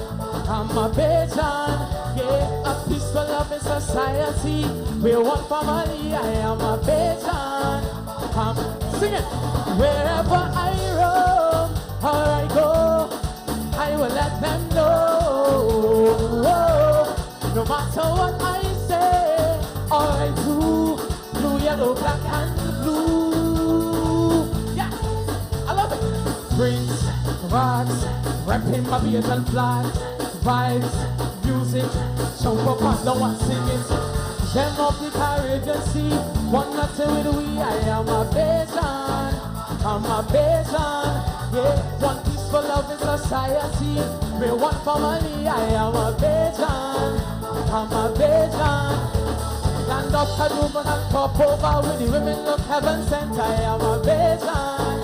I'm a Bajan. Yeah, a peaceful loving society, we're one family. I am a Bajan, sing it. Wherever I roam or I go, I will let them know. No matter what I say, yellow, black, and blue. Yeah, I love it. Drinks, rocks, repping Barbados flags, vibes, music, jump up and down and sing it. Gem of the Caribbean Sea, one nothing with we. I am a Bajan, I'm a Bajan. Yeah, one peaceful loving society. We one family. I am a Bajan, I'm a Bajan. Land of Kadoum and pop over with the women look heaven sent. I am a Bajan,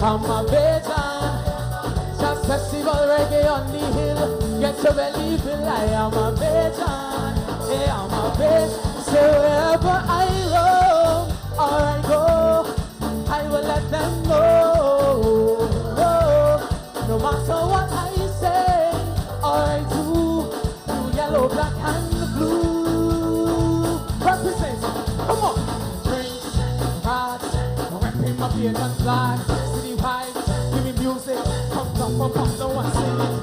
I'm a Bajan. Just festival reggae on the hill. Get your belly fill. I am a Bajan, yeah, I'm a Bajan. So wherever I roam or I go, I will let them know. No matter what I say or I do, through yellow, black, and blue. Represent, come on. Drinks, rats, repping my beard and flags. City vibes, give me music. Come down, no one sing it.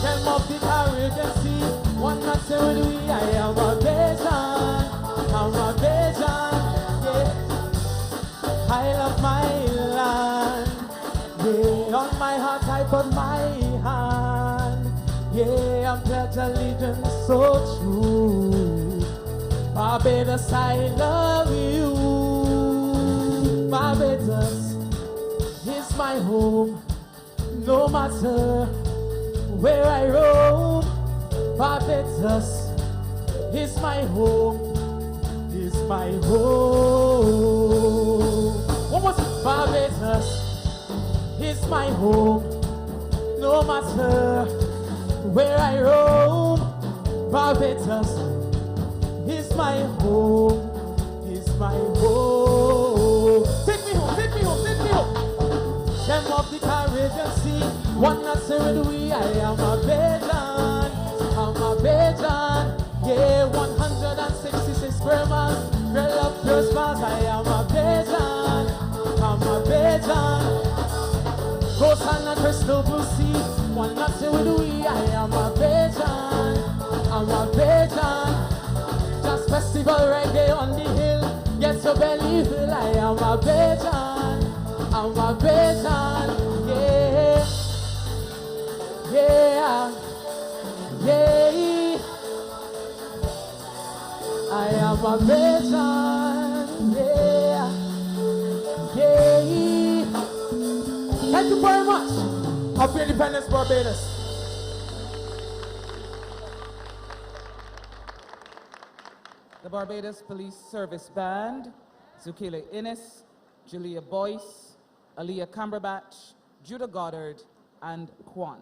Gem of the Caribbean Sea, one night with we. I am a Bajan, I'm a Bajan, yeah. I love my land, yeah. On my heart I put my hand, yeah. I'm pledged allegiance so true. Barbados, I love you. Barbados is my home, no matter where I roam. Barbados is my home, is my home. One more time. Barbados is my home, no matter where I roam. Barbados is my home, is my home. Take me home, take me home, take me home. Gem of the Caribbean Sea, one nothing with we. I am a Bajan, I'm a Bajan. Yeah, 166 square miles, girl up your smiles. I am a Bajan, I'm a Bajan. Ghost and a crystal blue sea, one nothing with we. I am a Bajan, I'm a Bajan. Just festival reggae on the hill, get your belly fill. I am a Bajan, I'm a Bajan. Yeah, yeah, yeah. I am a Bajan, yeah, yeah. Thank you very much. Happy Independence, Barbados. The Barbados Police Service Band, Zukile Innes, Julia Boyce, Aaliyah Cumberbatch, Judah Goddard, and Kwan.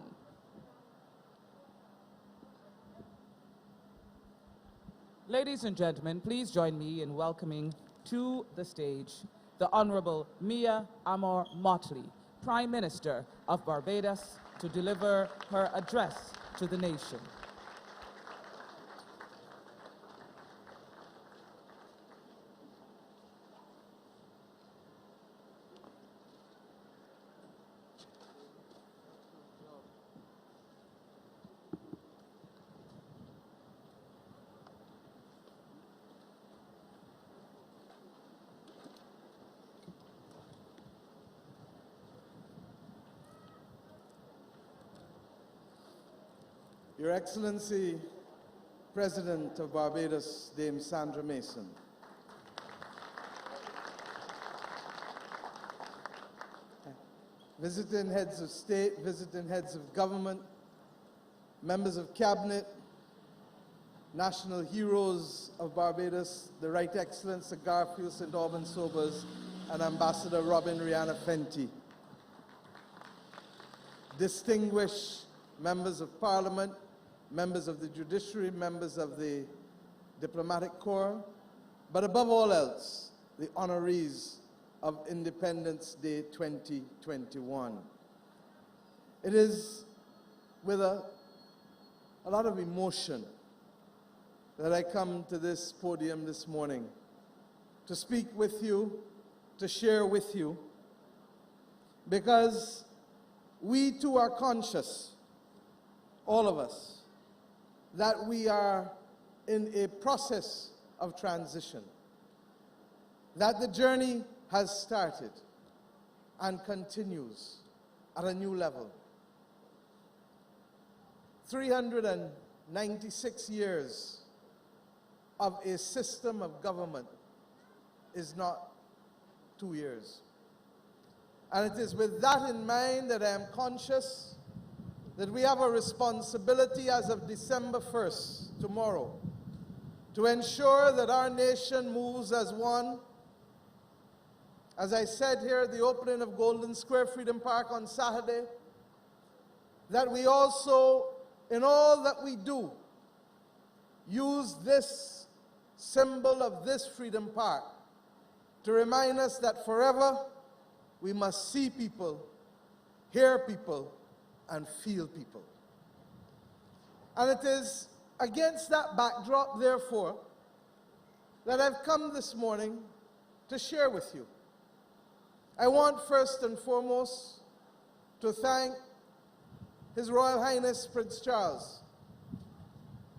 Ladies and gentlemen, please join me in welcoming to the stage the Honorable Mia Amor Motley, Prime Minister of Barbados, to deliver her address to the nation. Your Excellency, President of Barbados, Dame Sandra Mason. Visiting heads of state, visiting heads of government, members of cabinet, national heroes of Barbados, the Right Excellent Sir Garfield St. Albans Sobers, and Ambassador Robin Rihanna Fenty. Distinguished members of Parliament, members of the judiciary, members of the diplomatic corps, but above all else, the honorees of Independence Day 2021. It is with a lot of emotion that I come to this podium this morning to speak with you, to share with you, because we too are conscious, all of us, that we are in a process of transition. that the journey has started and continues at a new level. 396 years of a system of government is not 2 years. And it is with that in mind that I am conscious that we have a responsibility as of December 1st, tomorrow, to ensure that our nation moves as one. As I said here at the opening of Golden Square Freedom Park on Saturday, that we also, in all that we do, use this symbol of this Freedom Park to remind us that forever we must see people, hear people, and feel people. And it is against that backdrop, therefore, that I've come this morning to share with you. I want first and foremost to thank His Royal Highness Prince Charles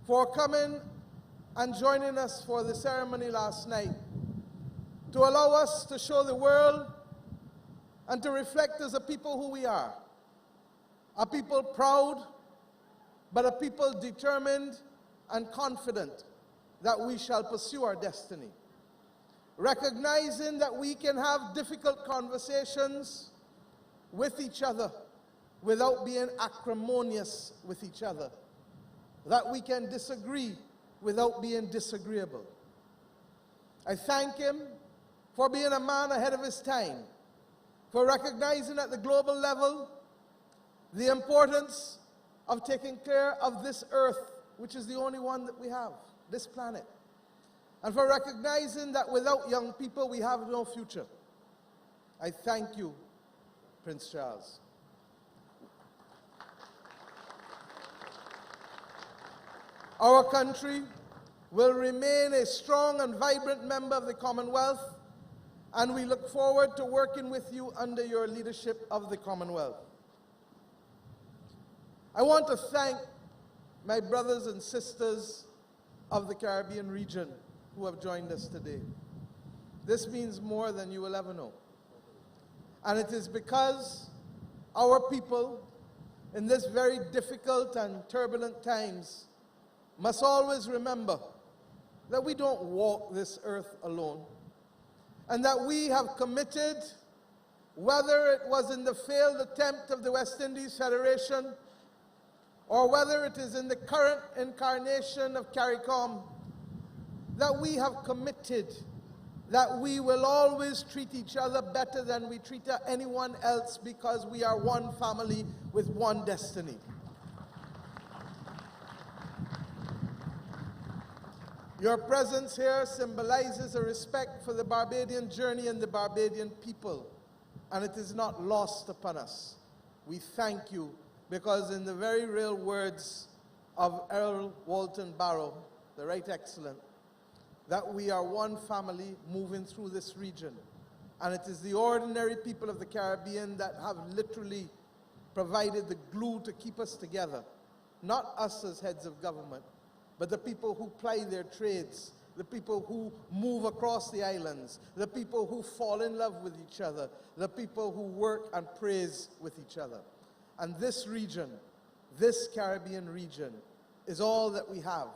for coming and joining us for the ceremony last night to allow us to show the world and to reflect as a people who we are. A people proud, but a people determined and confident that we shall pursue our destiny. Recognizing that we can have difficult conversations with each other without being acrimonious with each other. That we can disagree without being disagreeable. I thank him for being a man ahead of his time, for recognizing at the global level the importance of taking care of this earth, which is the only one that we have, this planet. And for recognizing that without young people, we have no future. I thank you, Prince Charles. Our country will remain a strong and vibrant member of the Commonwealth, and we look forward to working with you under your leadership of the Commonwealth. I want to thank my brothers and sisters of the Caribbean region who have joined us today. This means more than you will ever know. And it is because our people, in this very difficult and turbulent times, must always remember that we don't walk this earth alone, and that we have committed, whether it was in the failed attempt of the West Indies Federation, or whether it is in the current incarnation of CARICOM, that we have committed that we will always treat each other better than we treat anyone else, because we are one family with one destiny. Your presence here symbolizes a respect for the Barbadian journey and the Barbadian people, and it is not lost upon us. We thank you, because in the very real words of Earl Walton Barrow, the Right Excellent, that we are one family moving through this region. And it is the ordinary people of the Caribbean that have literally provided the glue to keep us together. Not us as heads of government, but the people who ply their trades, the people who move across the islands, the people who fall in love with each other, the people who work and praise with each other. And this region, this Caribbean region, is all that we have.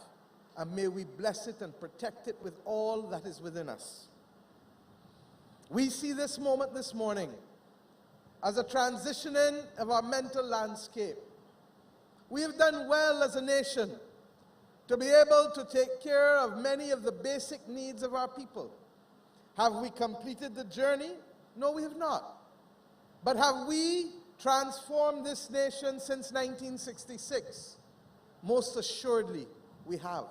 And may we bless it and protect it with all that is within us. We see this moment this morning as a transitioning of our mental landscape. We have done well as a nation to be able to take care of many of the basic needs of our people. Have we completed the journey? No, we have not. But have we transformed this nation since 1966? Most assuredly, we have.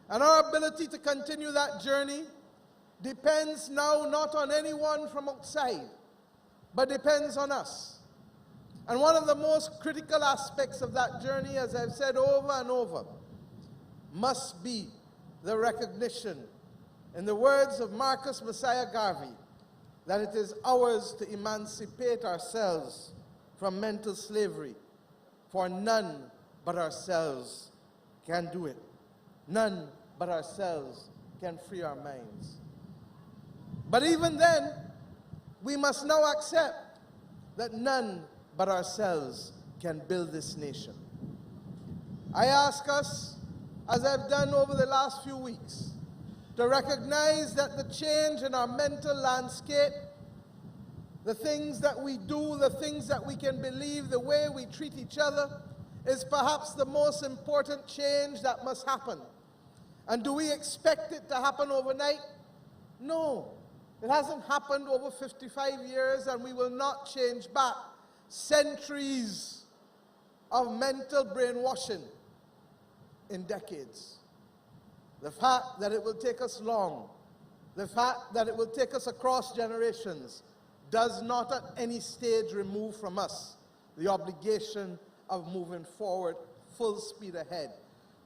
And our ability to continue that journey depends now not on anyone from outside, but depends on us. And one of the most critical aspects of that journey, as I've said over and over, must be the recognition, in the words of Marcus Messiah Garvey, that it is ours to emancipate ourselves from mental slavery, for none but ourselves can do it. None but ourselves can free our minds. But even then, we must now accept that none but ourselves can build this nation. I ask us, as I've done over the last few weeks, to recognize that the change in our mental landscape, the things that we do, the things that we can believe, the way we treat each other, is perhaps the most important change that must happen. And do we expect it to happen overnight? No. It hasn't happened over 55 years, and we will not change back centuries of mental brainwashing in decades. The fact that it will take us long, the fact that it will take us across generations, does not at any stage remove from us the obligation of moving forward full speed ahead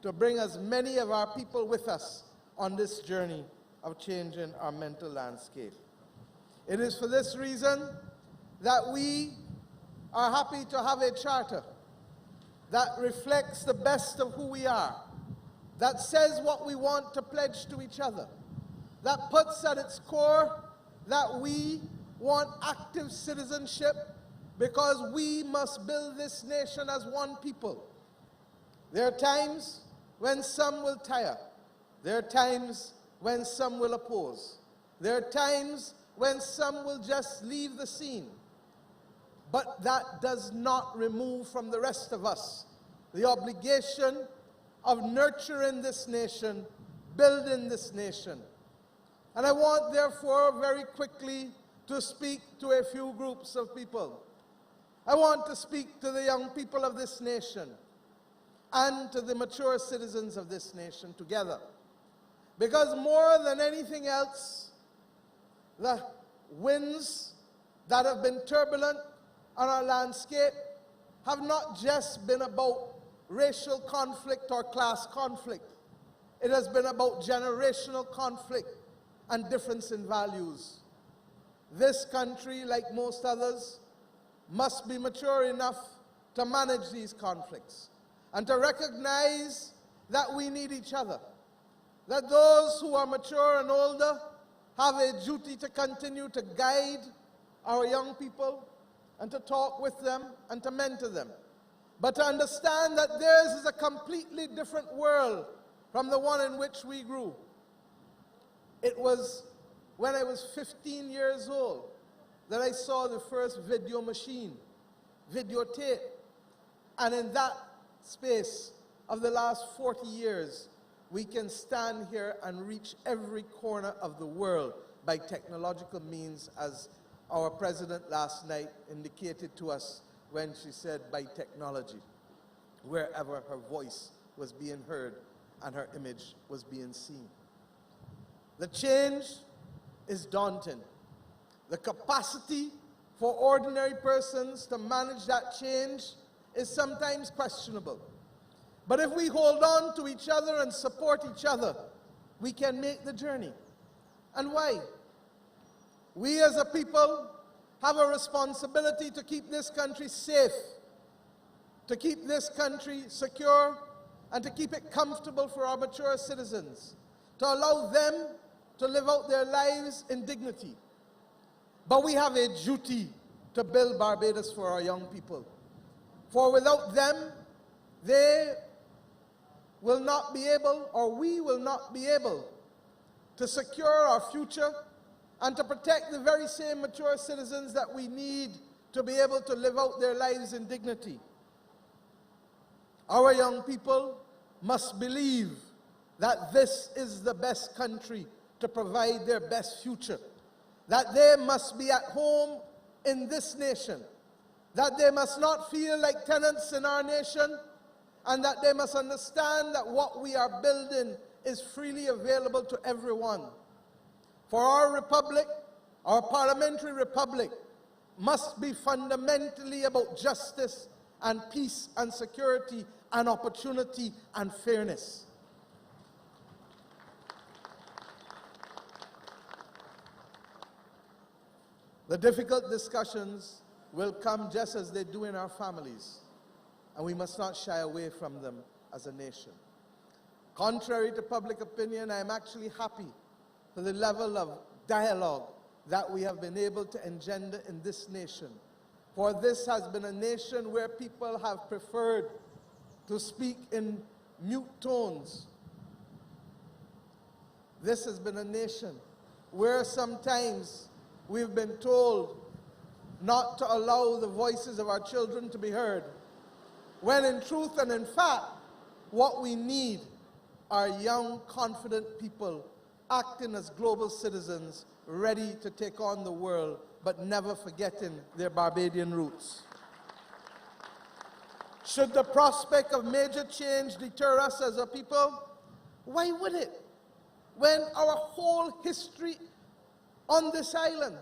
to bring as many of our people with us on this journey of changing our mental landscape. It is for this reason that we are happy to have a charter that reflects the best of who we are, that says what we want to pledge to each other, that puts at its core that we want active citizenship because we must build this nation as one people. There are times when some will tire. There are times when some will oppose. There are times when some will just leave the scene. But that does not remove from the rest of us the obligation of nurturing this nation, building this nation. And I want, therefore, very quickly to speak to a few groups of people. I want to speak to the young people of this nation and to the mature citizens of this nation together. Because more than anything else, the winds that have been turbulent on our landscape have not just been about racial conflict or class conflict. It has been about generational conflict and difference in values. This country, like most others, must be mature enough to manage these conflicts and to recognize that we need each other, that those who are mature and older have a duty to continue to guide our young people and to talk with them and to mentor them, but to understand that theirs is a completely different world from the one in which we grew. It was when I was 15 years old that I saw the first video machine, videotape, and in that space of the last 40 years, we can stand here and reach every corner of the world by technological means, as our president last night indicated to us when she said by technology, wherever her voice was being heard and her image was being seen. The change is daunting. The capacity for ordinary persons to manage that change is sometimes questionable. But if we hold on to each other and support each other, we can make the journey. And why? We as a people have a responsibility to keep this country safe, to keep this country secure, and to keep it comfortable for our mature citizens, to allow them to live out their lives in dignity. But we have a duty to build Barbados for our young people. For without them, they will not be able, or we will not be able, to secure our future and to protect the very same mature citizens that we need to be able to live out their lives in dignity. Our young people must believe that this is the best country to provide their best future, that they must be at home in this nation, that they must not feel like tenants in our nation, and that they must understand that what we are building is freely available to everyone. For our republic, our parliamentary republic, must be fundamentally about justice and peace and security and opportunity and fairness. The difficult discussions will come just as they do in our families, and we must not shy away from them as a nation. Contrary to public opinion, I am actually happy for the level of dialogue that we have been able to engender in this nation. For this has been a nation where people have preferred to speak in mute tones. This has been a nation where sometimes we've been told not to allow the voices of our children to be heard, when in truth and in fact, what we need are young, confident people acting as global citizens, ready to take on the world, but never forgetting their Barbadian roots. Should the prospect of major change deter us as a people? Why would it? When our whole history on this island,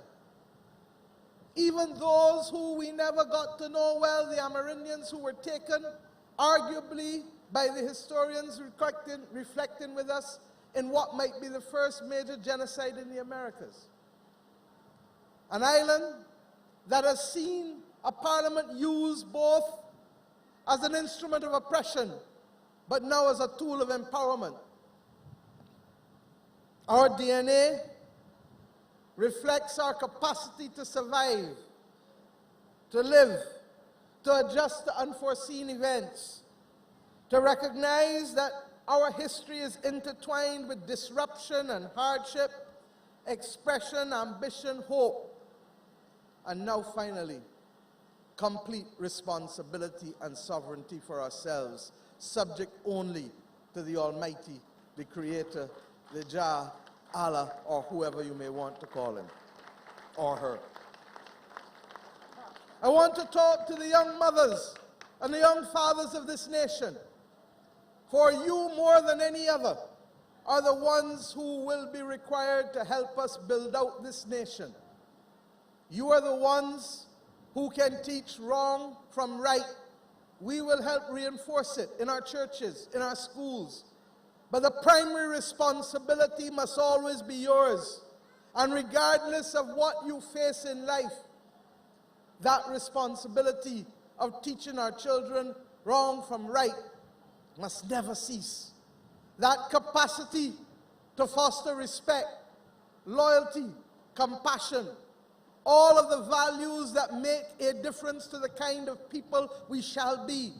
even those who we never got to know well, the Amerindians who were taken, arguably by the historians reflecting with us in what might be the first major genocide in the Americas. An island that has seen a parliament used both as an instrument of oppression, but now as a tool of empowerment. Our DNA reflects our capacity to survive, to live, to adjust to unforeseen events, to recognize that our history is intertwined with disruption and hardship, expression, ambition, hope, and now finally, complete responsibility and sovereignty for ourselves, subject only to the Almighty, the Creator, the Jah, Allah, or whoever you may want to call him, or her. I want to talk to the young mothers and the young fathers of this nation. For you, more than any other, are the ones who will be required to help us build out this nation. You are the ones who can teach wrong from right. We will help reinforce it in our churches, in our schools. But the primary responsibility must always be yours. And regardless of what you face in life, that responsibility of teaching our children wrong from right must never cease. That capacity to foster respect, loyalty, compassion, all of the values that make a difference to the kind of people we shall be.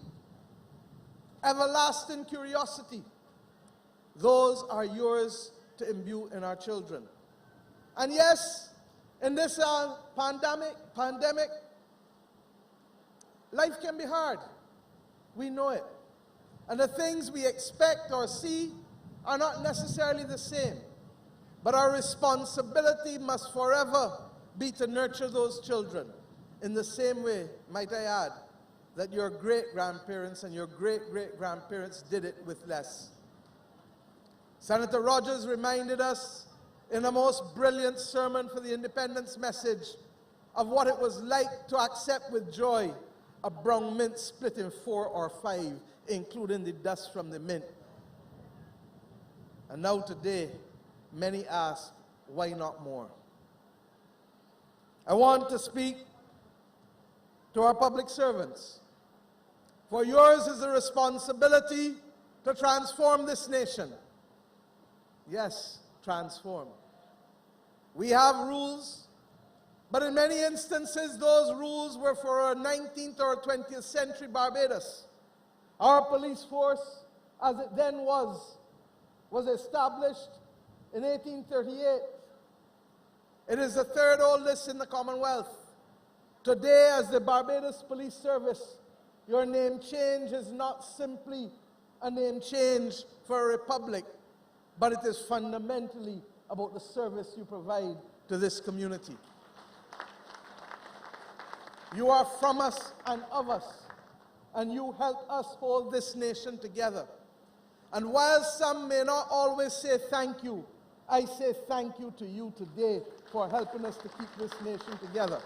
Everlasting curiosity, those are yours to imbue in our children. And yes, in this pandemic, life can be hard. We know it. And the things we expect or see are not necessarily the same. But our responsibility must forever be to nurture those children in the same way, might I add, that your great-grandparents and your great-great-grandparents did it with less. Senator Rogers reminded us in a most brilliant sermon for the independence message of what it was like to accept with joy a brown mint split in 4 or 5, including the dust from the mint. And now today, many ask, why not more? I want to speak to our public servants. For yours is the responsibility to transform this nation. Yes, transform. We have rules, but in many instances, those rules were for a 19th or 20th century Barbados. Our police force, as it then was established in 1838. It is the third oldest in the Commonwealth. Today, as the Barbados Police Service, your name change is not simply a name change for a republic, but it is fundamentally about the service you provide to this community. You are from us and of us, and you help us hold this nation together. And while some may not always say thank you, I say thank you to you today for helping us to keep this nation together.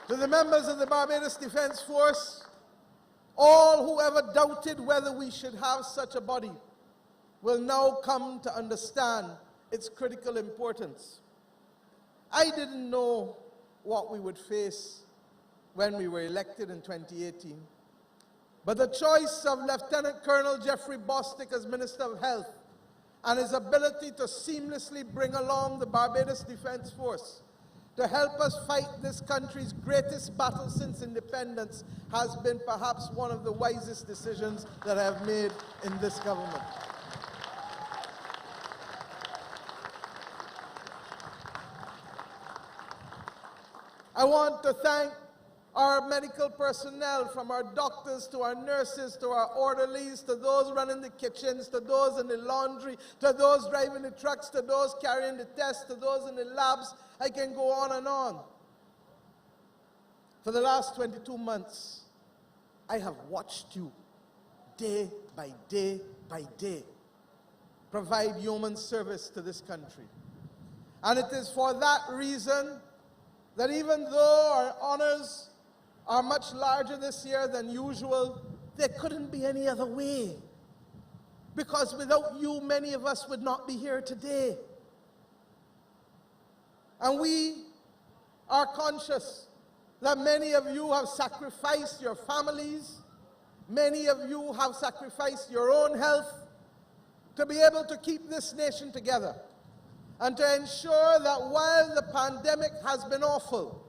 To the members of the Barbados Defense Force, all who ever doubted whether we should have such a body will now come to understand its critical importance. I didn't know what we would face when we were elected in 2018, but the choice of Lieutenant Colonel Jeffrey Bostic as Minister of Health and his ability to seamlessly bring along the Barbados Defense Force to help us fight this country's greatest battle since independence has been perhaps one of the wisest decisions that I have made in this government. I want to thank our medical personnel, from our doctors to our nurses to our orderlies, to those running the kitchens, to those in the laundry, to those driving the trucks, to those carrying the tests, to those in the labs. I can go on and on. For the last 22 months, I have watched you day by day by day provide human service to this country. And it is for that reason that even though our honors are much larger this year than usual, there couldn't be any other way. Because without you, many of us would not be here today. And we are conscious that many of you have sacrificed your families, many of you have sacrificed your own health to be able to keep this nation together and to ensure that while the pandemic has been awful,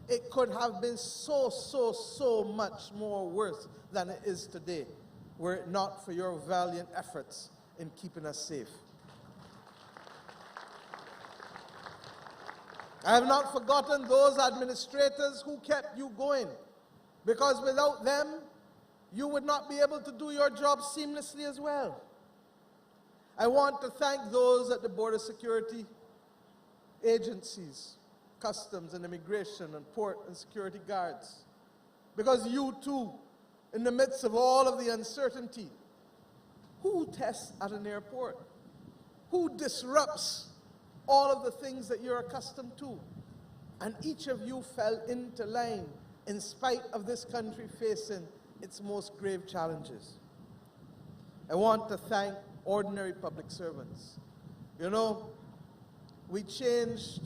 it could have been so much more worse than it is today, were it not for your valiant efforts in keeping us safe. I have not forgotten those administrators who kept you going, because without them, you would not be able to do your job seamlessly as well. I want to thank those at the border security agencies, customs and immigration and port and security guards, because you too, in the midst of all of the uncertainty, who tests at an airport? Who disrupts all of the things that you're accustomed to? And each of you fell into line in spite of this country facing its most grave challenges. I want to thank ordinary public servants. You know, we changed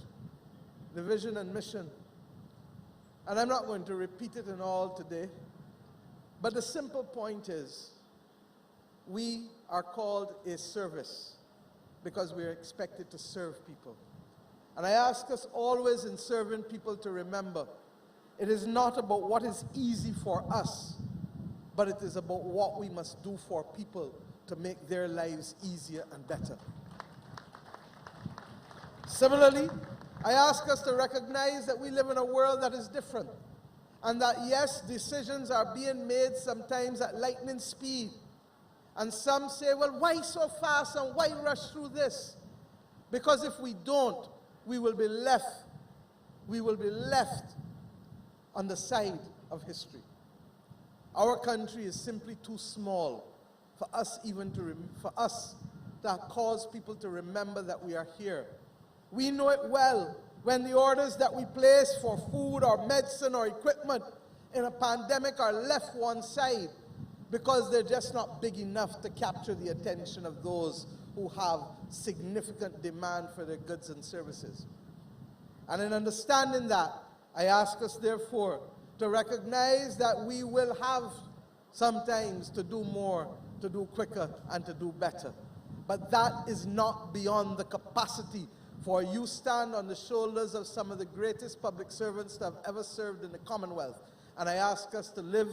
the vision and mission, and I'm not going to repeat it in all today, but the simple point is we are called a service because we are expected to serve people. And I ask us always in serving people to remember, it is not about what is easy for us, but it is about what we must do for people to make their lives easier and better. Similarly, I ask us to recognize that we live in a world that is different, and that yes, decisions are being made sometimes at lightning speed. And some say, well, why so fast and why rush through this? Because if we don't, we will be left on the side of history. Our country is simply too small for us to cause people to remember that we are here. We know it well when the orders that we place for food or medicine or equipment in a pandemic are left one side because they're just not big enough to capture the attention of those who have significant demand for their goods and services. And in understanding that, I ask us therefore to recognize that we will have sometimes to do more, to do quicker, and to do better. But that is not beyond the capacity, for you stand on the shoulders of some of the greatest public servants that have ever served in the Commonwealth. And I ask us to live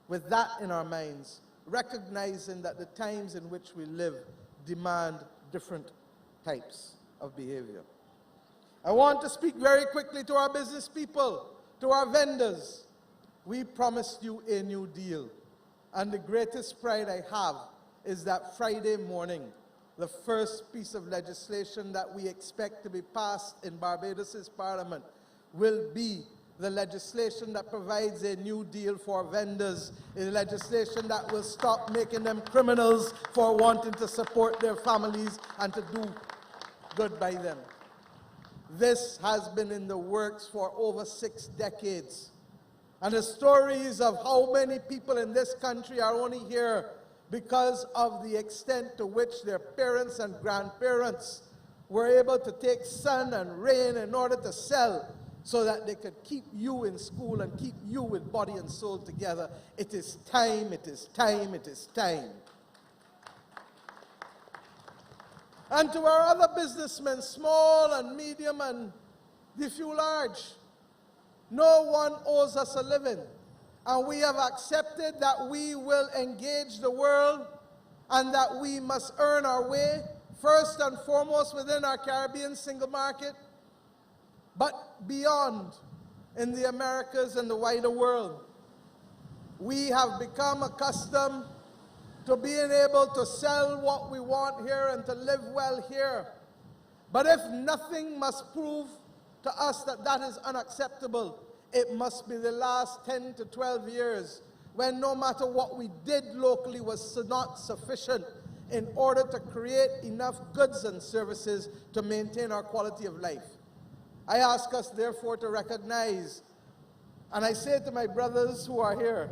with that in our minds, recognizing that the times in which we live demand different types of behavior. I want to speak very quickly to our business people, to our vendors. We promised you a new deal. And the greatest pride I have is that Friday morning, the first piece of legislation that we expect to be passed in Barbados' Parliament will be the legislation that provides a new deal for vendors, a legislation that will stop making them criminals for wanting to support their families and to do good by them. This has been in the works for over 6 decades. And the stories of how many people in this country are only here because of the extent to which their parents and grandparents were able to take sun and rain in order to sell so that they could keep you in school and keep you with body and soul together. It is time, it is time, it is time. And to our other businessmen, small and medium and the few large, no one owes us a living. And we have accepted that we will engage the world and that we must earn our way, first and foremost within our Caribbean single market, but beyond in the Americas and the wider world. We have become accustomed to being able to sell what we want here and to live well here. But if nothing must prove to us that that is unacceptable, it must be the last 10 to 12 years when no matter what we did locally was not sufficient in order to create enough goods and services to maintain our quality of life. I ask us therefore to recognize, and I say to my brothers who are here,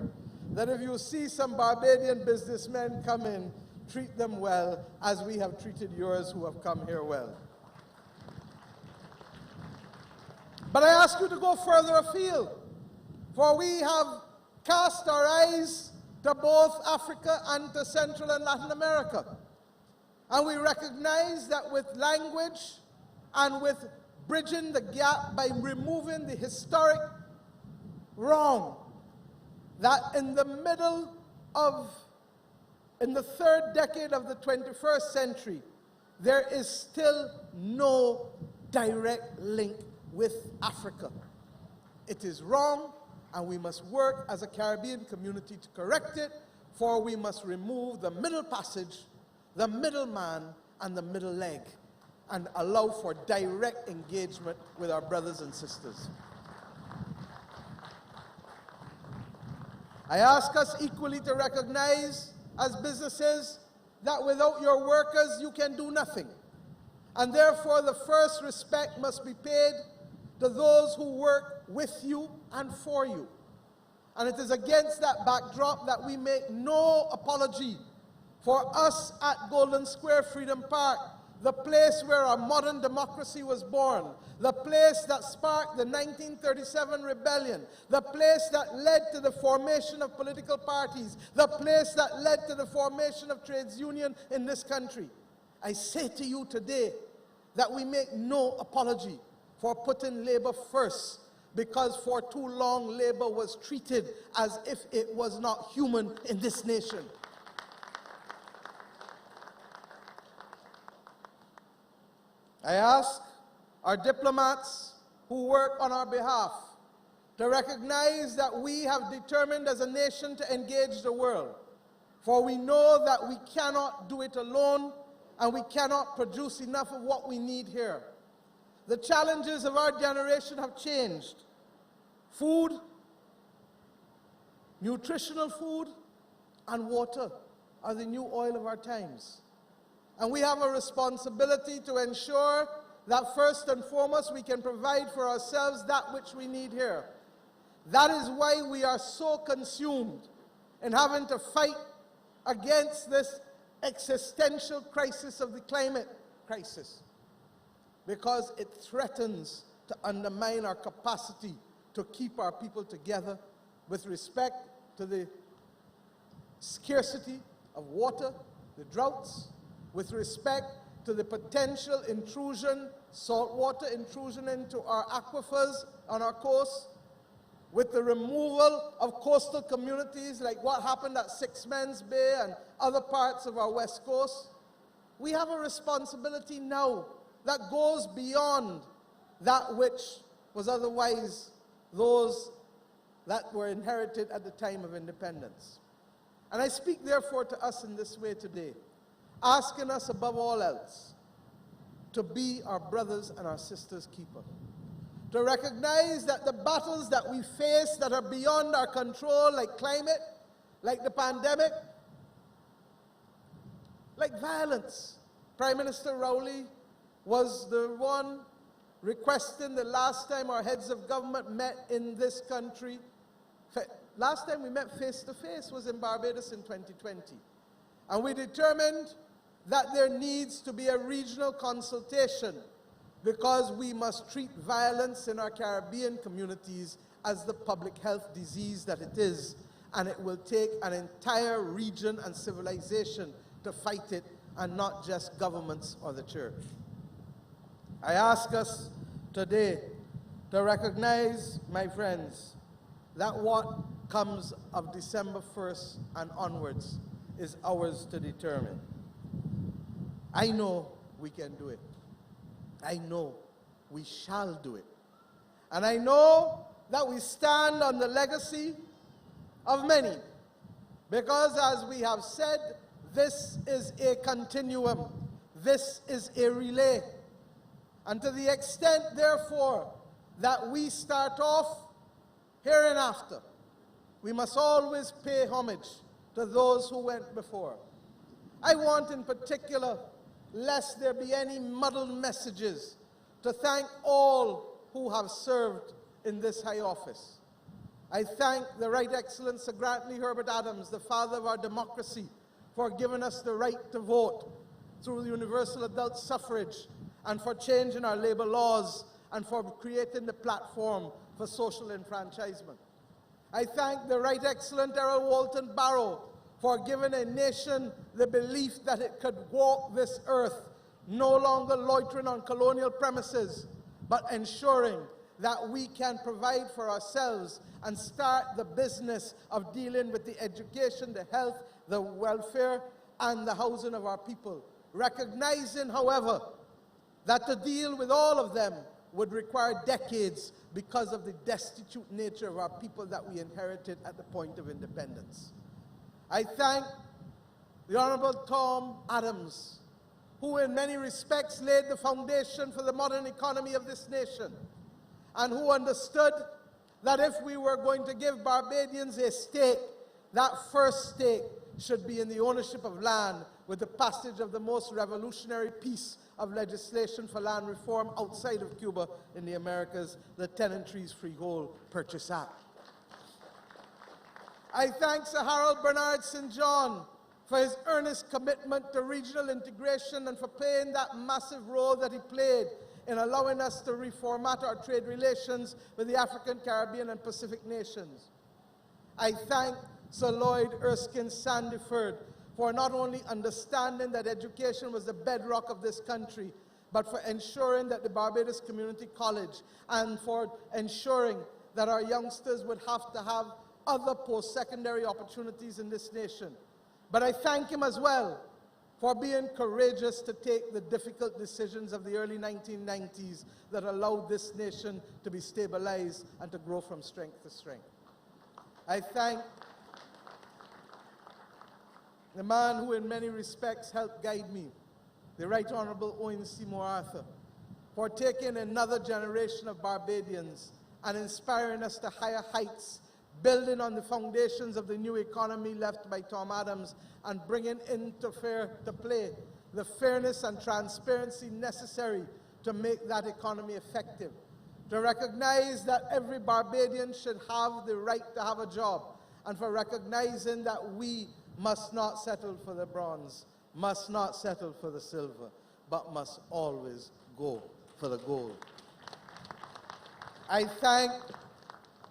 that if you see some Barbadian businessmen come in, treat them well as we have treated yours who have come here well. But I ask you to go further afield, for we have cast our eyes to both Africa and to Central and Latin America. And we recognize that with language and with bridging the gap by removing the historic wrong, that in the third decade of the 21st century, there is still no direct link with Africa. It is wrong, and we must work as a Caribbean community to correct it, for we must remove the middle passage, the middleman, and the middle leg, and allow for direct engagement with our brothers and sisters. I ask us equally to recognize as businesses that without your workers you can do nothing. And therefore the first respect must be paid to those who work with you and for you. And it is against that backdrop that we make no apology for us at Golden Square Freedom Park, the place where our modern democracy was born, the place that sparked the 1937 rebellion, the place that led to the formation of political parties, the place that led to the formation of trades union in this country. I say to you today that we make no apology for putting labor first, because for too long labor was treated as if it was not human in this nation. I ask our diplomats who work on our behalf to recognize that we have determined as a nation to engage the world, for we know that we cannot do it alone and we cannot produce enough of what we need here. The challenges of our generation have changed. Food, nutritional food, and water are the new oil of our times. And we have a responsibility to ensure that first and foremost we can provide for ourselves that which we need here. That is why we are so consumed in having to fight against this existential crisis of the climate crisis, because it threatens to undermine our capacity to keep our people together with respect to the scarcity of water, the droughts, with respect to the potential intrusion, saltwater intrusion into our aquifers on our coast, with the removal of coastal communities like what happened at Sixmans Bay and other parts of our west coast. We have a responsibility now that goes beyond that which was otherwise those that were inherited at the time of independence. And I speak therefore to us in this way today, asking us above all else to be our brothers and our sisters' keeper, to recognize that the battles that we face that are beyond our control, like climate, like the pandemic, like violence. Prime Minister Rowley was the one requesting the last time our heads of government met in this country. Last time we met face to face was in Barbados in 2020. And we determined that there needs to be a regional consultation, because we must treat violence in our Caribbean communities as the public health disease that it is, and it will take an entire region and civilization to fight it and not just governments or the church. I ask us today to recognize, my friends, that what comes of December 1st and onwards is ours to determine. I know we can do it. I know we shall do it. And I know that we stand on the legacy of many, because as we have said, this is a continuum. This is a relay. And to the extent, therefore, that we start off hereinafter, we must always pay homage to those who went before. I want in particular, lest there be any muddled messages, to thank all who have served in this high office. I thank the Right Excellent Sir Grantley Herbert Adams, the father of our democracy, for giving us the right to vote through universal adult suffrage, and for changing our labor laws, and for creating the platform for social enfranchisement. I thank the Right Excellent Errol Walton Barrow for giving a nation the belief that it could walk this earth, no longer loitering on colonial premises, but ensuring that we can provide for ourselves and start the business of dealing with the education, the health, the welfare, and the housing of our people. Recognizing, however, that to deal with all of them would require decades because of the destitute nature of our people that we inherited at the point of independence. I thank the Honorable Tom Adams, who in many respects laid the foundation for the modern economy of this nation, and who understood that if we were going to give Barbadians a stake, that first stake should be in the ownership of land, with the passage of the most revolutionary piece of legislation for land reform outside of Cuba in the Americas, the Tenantries Freehold Purchase Act. I thank Sir Harold Bernard St. John for his earnest commitment to regional integration and for playing that massive role that he played in allowing us to reformat our trade relations with the African, Caribbean, and Pacific nations. I thank Sir Lloyd Erskine Sandiford for not only understanding that education was the bedrock of this country, but for ensuring that the Barbados Community College, and for ensuring that our youngsters would have to have other post-secondary opportunities in this nation. But I thank him as well for being courageous to take the difficult decisions of the early 1990s that allowed this nation to be stabilized and to grow from strength to strength. I thank the man who in many respects helped guide me, the Right Honorable Owen Seymour Arthur, for taking another generation of Barbadians and inspiring us to higher heights, building on the foundations of the new economy left by Tom Adams and bringing into play the fairness and transparency necessary to make that economy effective, to recognize that every Barbadian should have the right to have a job, and for recognizing that we must not settle for the bronze, must not settle for the silver, but must always go for the gold. I thank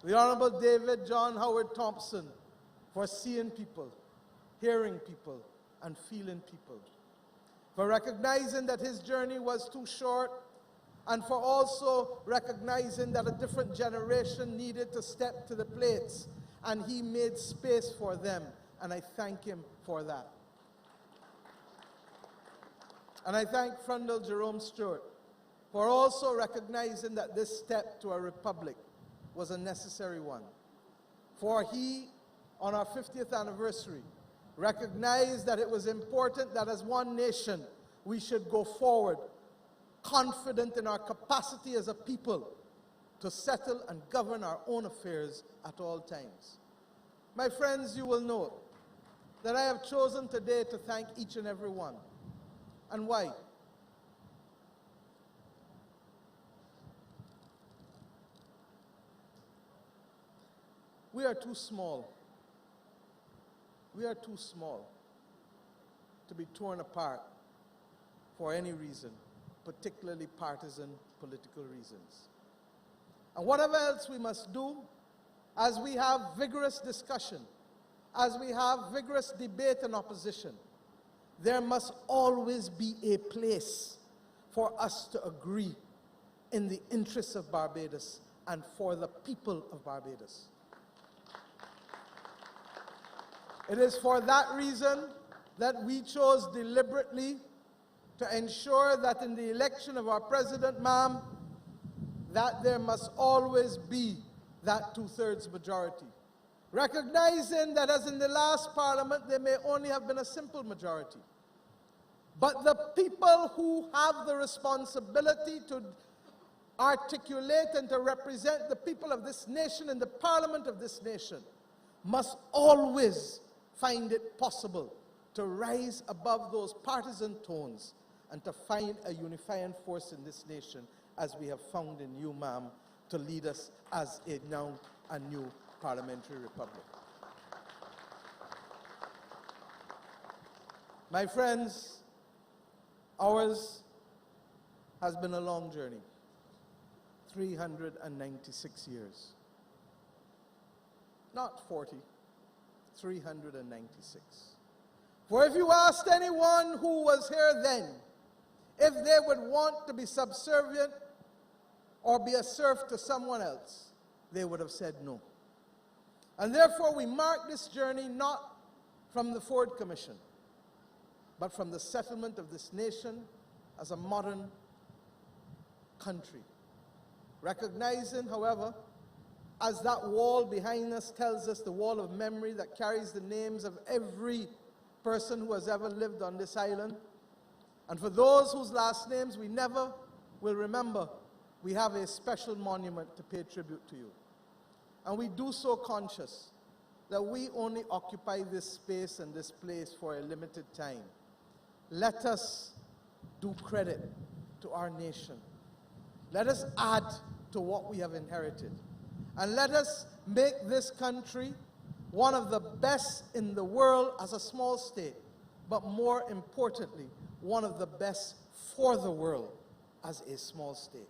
the Honorable David John Howard Thompson for seeing people, hearing people, and feeling people, for recognizing that his journey was too short, and for also recognizing that a different generation needed to step to the plates, and he made space for them, and I thank him for that. And I thank Frundle Jerome Stewart for also recognizing that this step to a republic was a necessary one. For he, on our 50th anniversary, recognized that it was important that as one nation, we should go forward, confident in our capacity as a people to settle and govern our own affairs at all times. My friends, you will note that I have chosen today to thank each and every one. And why? We are too small. We are too small to be torn apart for any reason, particularly partisan political reasons. And whatever else we must do, as we have vigorous discussion, as we have vigorous debate and opposition, there must always be a place for us to agree in the interests of Barbados and for the people of Barbados. It is for that reason that we chose deliberately to ensure that in the election of our president, ma'am, that there must always be that two-thirds majority. Recognizing that as in the last parliament, there may only have been a simple majority. But the people who have the responsibility to articulate and to represent the people of this nation in the parliament of this nation must always find it possible to rise above those partisan tones and to find a unifying force in this nation as we have found in you, ma'am, to lead us as now a new parliamentary republic. My friends, ours has been a long journey, 396 years. Not 40, 396. For if you asked anyone who was here then if they would want to be subservient or be a serf to someone else, they would have said no. And therefore we mark this journey not from the Ford Commission, but from the settlement of this nation as a modern country. Recognizing, however, as that wall behind us tells us, the wall of memory that carries the names of every person who has ever lived on this island, and for those whose last names we never will remember, we have a special monument to pay tribute to you. And we do so conscious that we only occupy this space and this place for a limited time. Let us do credit to our nation. Let us add to what we have inherited. And let us make this country one of the best in the world as a small state, but more importantly, one of the best for the world as a small state.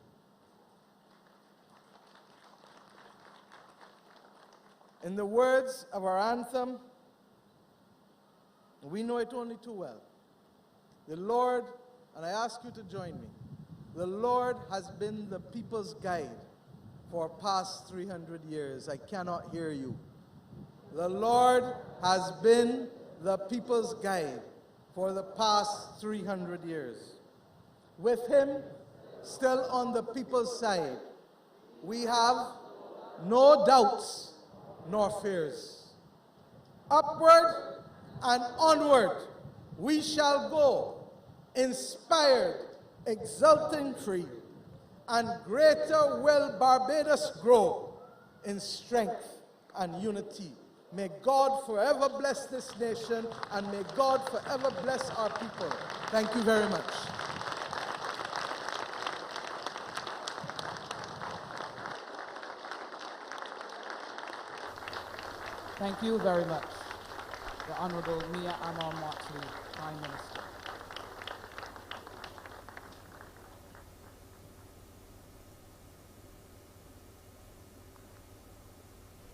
In the words of our anthem, we know it only too well. The Lord, and I ask you to join me, the Lord has been the people's guide for past 300 years. I cannot hear you. The Lord has been the people's guide for the past 300 years. With him still on the people's side, we have no doubts nor fears. Upward and onward we shall go, inspired, exulting free, and greater will Barbados grow in strength and unity. May God forever bless this nation, and may God forever bless our people. Thank you very much. Thank you very much, the Honorable Mia Amor-Motley, Prime Minister.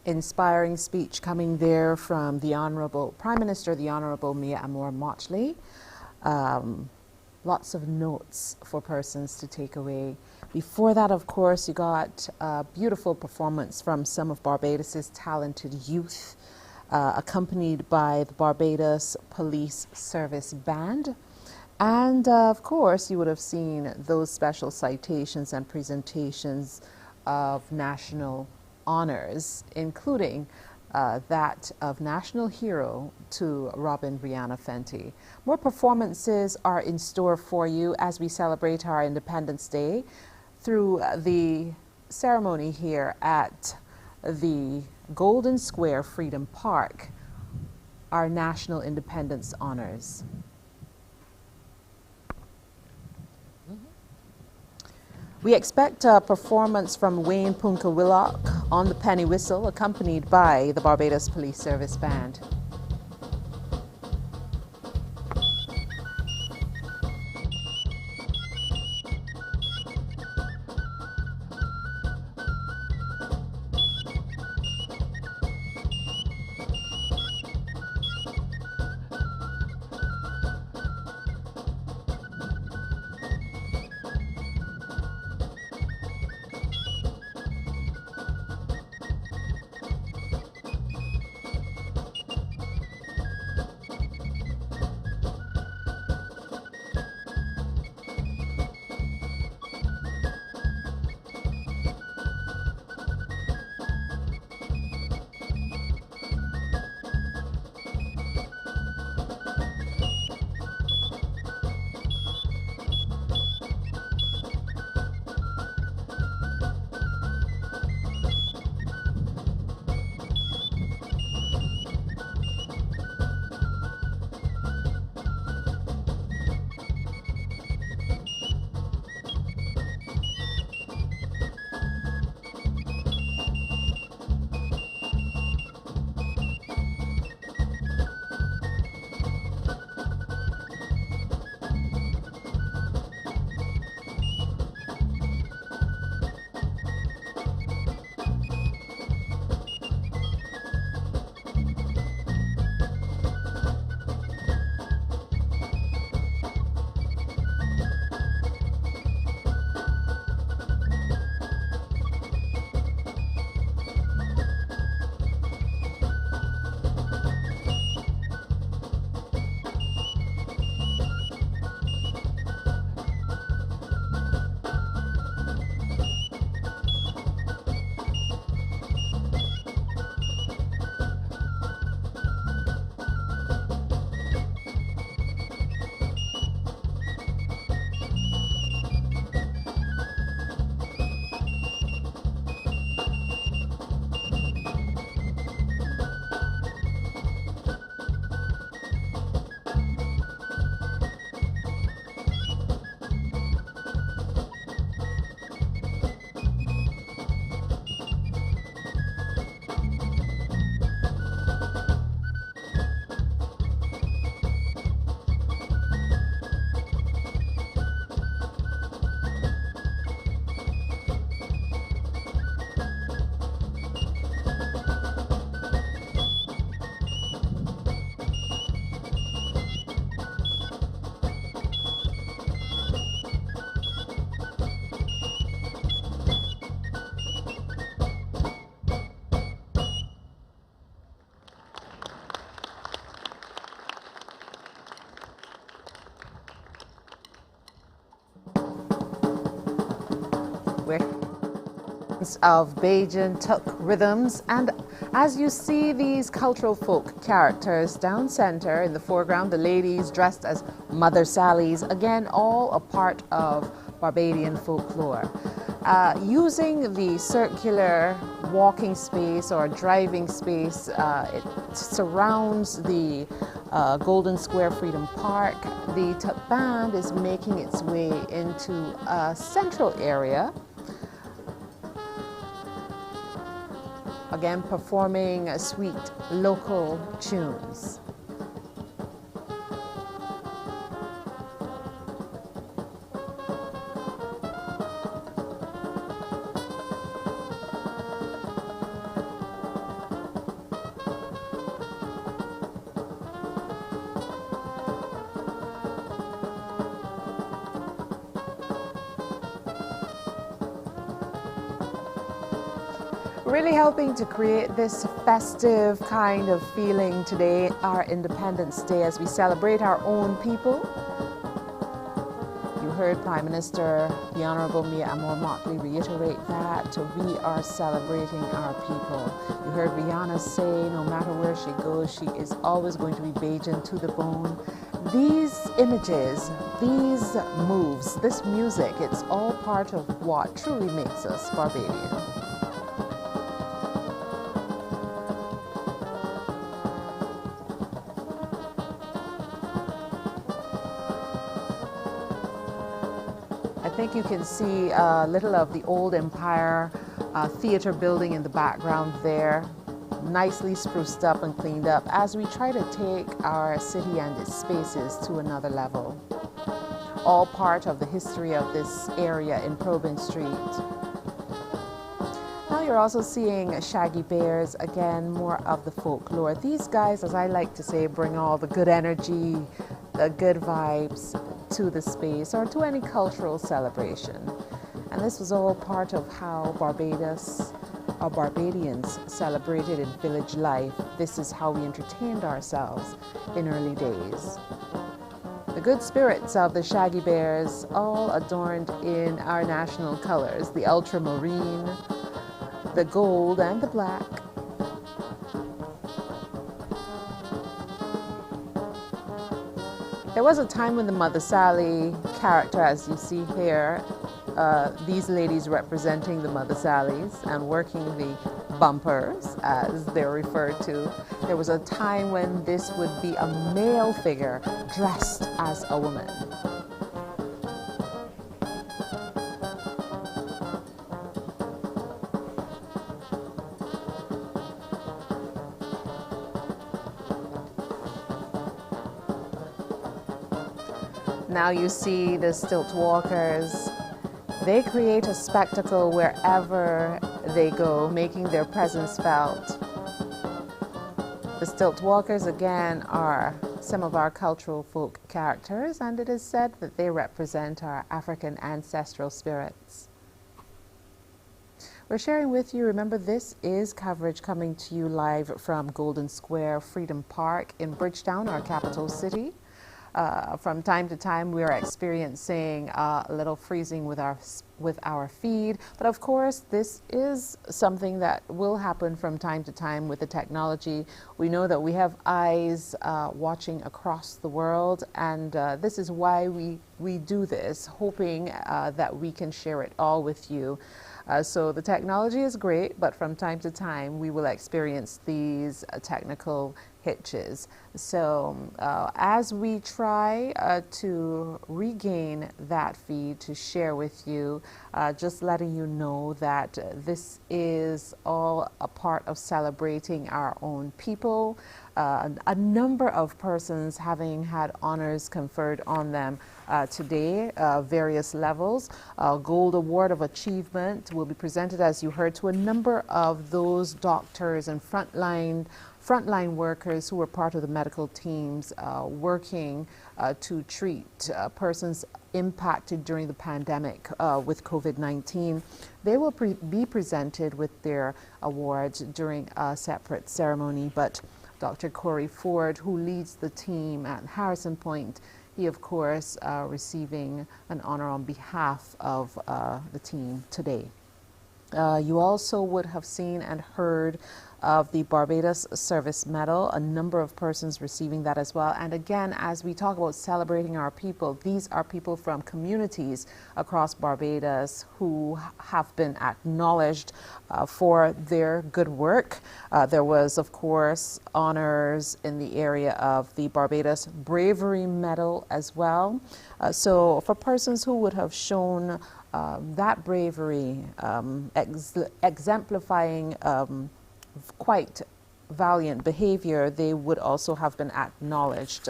Inspiring speech coming there from the Honorable Prime Minister, the Honorable Mia Amor-Motley. Lots of notes for persons to take away. Before that, of course, you got a beautiful performance from some of Barbados's talented youth, accompanied by the Barbados Police Service Band. And of course, you would have seen those special citations and presentations of national honors, including that of National Hero to Rihanna Fenty. More performances are in store for you as we celebrate our Independence Day through the ceremony here at the Golden Square Freedom Park, our National Independence Honors. We expect a performance from Wayne Punkawillock on the penny whistle, accompanied by the Barbados Police Service Band. where of Bajan Tuk rhythms, and as you see these cultural folk characters down center in the foreground, the ladies dressed as Mother Sallies, again all a part of Barbadian folklore. Using the circular walking space or driving space, it surrounds the Golden Square Freedom Park. The Tuk Band is making its way into a central area, again performing sweet local tunes. Really helping to create this festive kind of feeling today, our Independence Day, as we celebrate our own people. You heard Prime Minister, the Honorable Mia Amor-Motley, reiterate that we are celebrating our people. You heard Rihanna say no matter where she goes, she is always going to be Bajan to the bone. These images, these moves, this music, it's all part of what truly makes us Barbadian. I think you can see a little of the old Empire theater building in the background there, nicely spruced up and cleaned up as we try to take our city and its spaces to another level. All part of the history of this area in Probin Street. Now you're also seeing Shaggy Bears, again, more of the folklore. These guys, as I like to say, bring all the good energy, the good vibes to the space or to any cultural celebration. And this was all part of how Barbados or Barbadians celebrated in village life. This is how we entertained ourselves in early days. The good spirits of the Shaggy Bears, all adorned in our national colors, the ultramarine, the gold and the black. There was a time when the Mother Sally character, as you see here, these ladies representing the Mother Sallies and working the bumpers, as they're referred to. There was a time when this would be a male figure dressed as a woman. Now you see the Stilt Walkers. They create a spectacle wherever they go, making their presence felt. The Stilt Walkers, again, are some of our cultural folk characters, and it is said that they represent our African ancestral spirits. We're sharing with you, remember, this is coverage coming to you live from Golden Square Freedom Park in Bridgetown, our capital city. From time to time, we are experiencing a little freezing with our feed, but of course, this is something that will happen from time to time with the technology. We know that we have eyes watching across the world, and this is why we do this, hoping that we can share it all with you. So the technology is great, but from time to time, we will experience these technical hitches. So as we try to regain that feed to share with you, just letting you know that this is all a part of celebrating our own people. A number of persons having had honors conferred on them today, various levels. Gold Award of Achievement will be presented, as you heard, to a number of those doctors and frontline workers who were part of the medical teams working to treat persons impacted during the pandemic with COVID-19. They will be presented with their awards during a separate ceremony, but Dr. Corey Ford, who leads the team at Harrison Point, he, of course, receiving an honor on behalf of the team today. You also would have seen and heard of the Barbados Service Medal, a number of persons receiving that as well. And again, as we talk about celebrating our people, these are people from communities across Barbados who have been acknowledged for their good work. There was, of course, honors in the area of the Barbados Bravery Medal as well. So for persons who would have shown that bravery, exemplifying quite valiant behavior, they would also have been acknowledged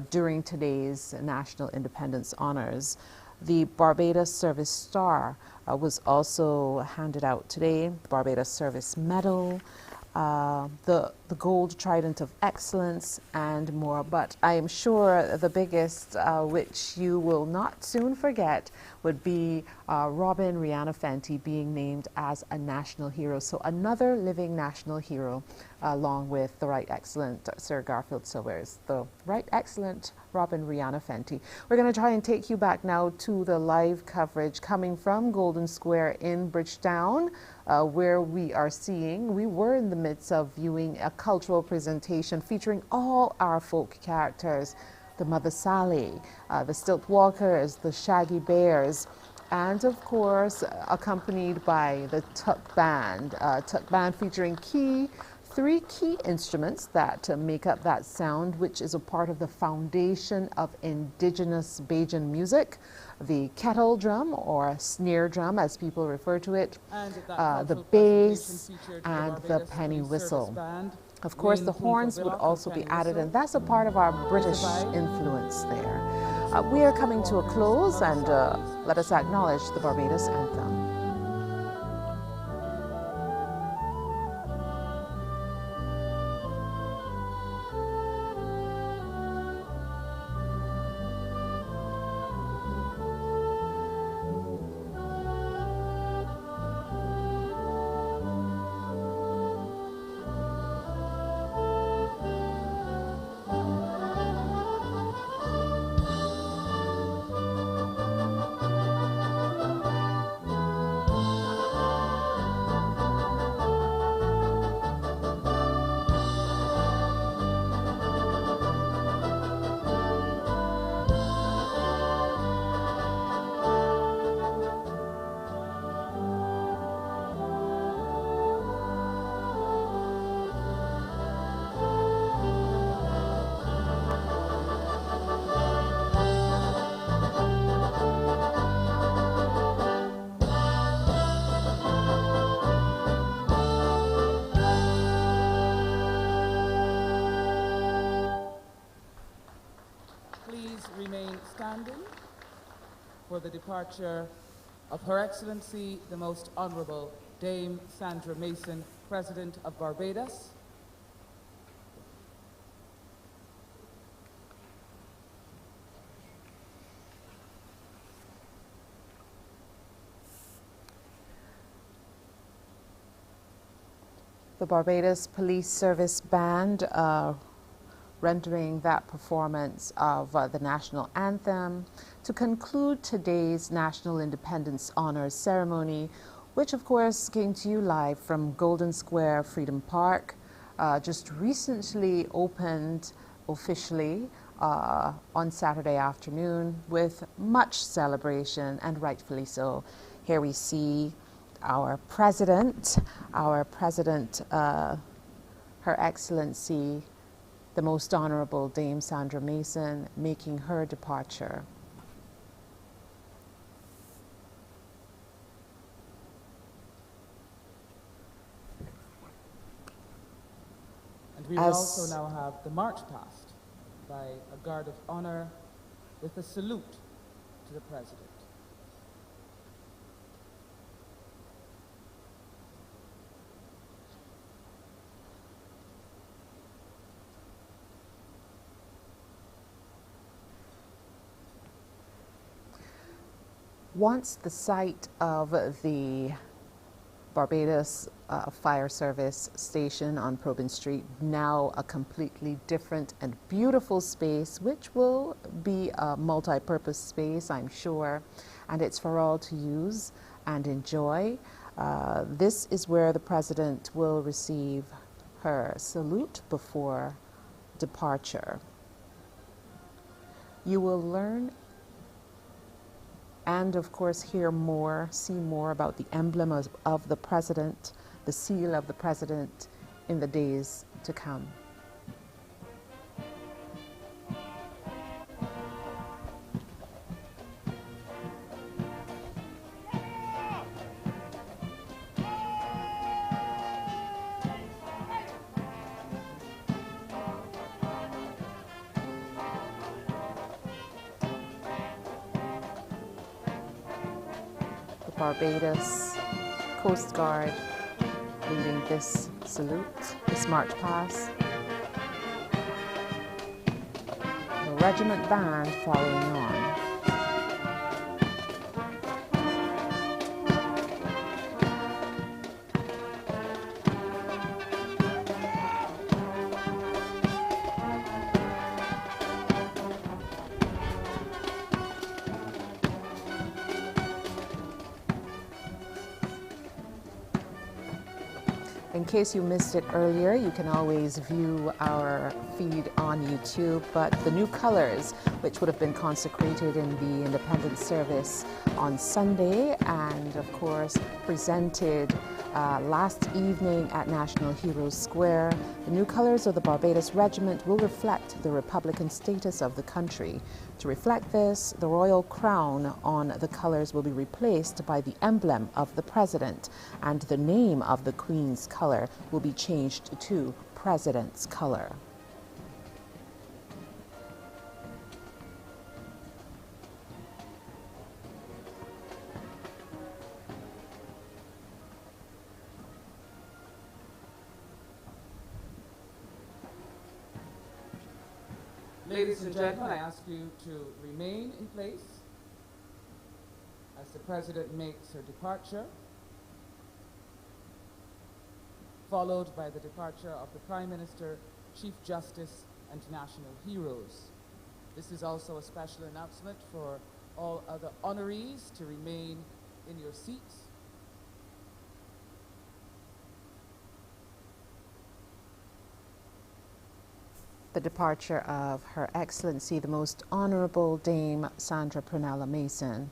during today's National Independence Honors. The Barbados Service Star was also handed out today, Barbados Service Medal, the Gold Trident of Excellence, and more. But I am sure the biggest, which you will not soon forget, would be Robin Rihanna Fenty being named as a national hero. So another living national hero, along with the Right Excellent Sir Garfield Sobers, the Right Excellent Robin Rihanna Fenty. We're going to try and take you back now to the live coverage coming from Golden Square in Bridgetown, where we were in the midst of viewing a cultural presentation featuring all our folk characters, the Mother Sally, the Stilt Walkers, the Shaggy Bears, and of course accompanied by the Tuk Band featuring three key instruments that make up that sound, which is a part of the foundation of indigenous Bajan music: the kettle drum, or snare drum as people refer to it, the bass, and the penny whistle. Of course, the horns would also be added, and that's a part of our British influence there. We are coming to a close, and let us acknowledge the Barbados anthem. Remain standing for the departure of Her Excellency the Most Honorable Dame Sandra Mason, President of Barbados. The Barbados Police Service Band rendering that performance of the national anthem to conclude today's National Independence Honors Ceremony, which of course came to you live from Golden Square Freedom Park, just recently opened officially on Saturday afternoon with much celebration, and rightfully so. Here we see our President, Her Excellency the Most Honorable Dame Sandra Mason, making her departure. And we will also now have the march past by a guard of honor with a salute to the President. Once the site of the Barbados fire service station on Probin Street, now a completely different and beautiful space, which will be a multi-purpose space, I'm sure, and it's for all to use and enjoy. This is where the President will receive her salute before departure. You will learn and of course hear more, see more about the emblem of the President, the seal of the President in the days to come. Barbados Coast Guard leading this salute, this march past. The regiment band following on. In case you missed it earlier, you can always view our feed on YouTube, but the new colors, which would have been consecrated in the Independence Service on Sunday and of course presented last evening at National Heroes Square, the new colors of the Barbados Regiment will reflect the Republican status of the country. To reflect this, the royal crown on the colors will be replaced by the emblem of the President, and the name of the Queen's color will be changed to President's color. Ladies and gentlemen, I ask you to remain in place as the President makes her departure, followed by the departure of the Prime Minister, Chief Justice, and national heroes. This is also a special announcement for all other honorees to remain in your seats. The departure of Her Excellency, the Most Honorable Dame Sandra Prunella Mason,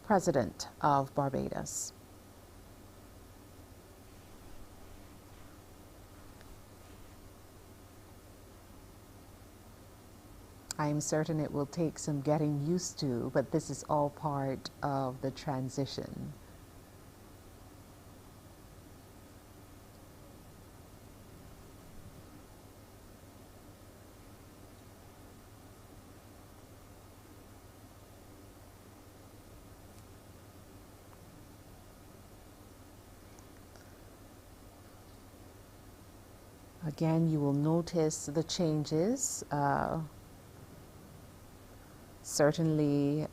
President of Barbados. I am certain it will take some getting used to, but this is all part of the transition. Again, you will notice the changes. Certainly,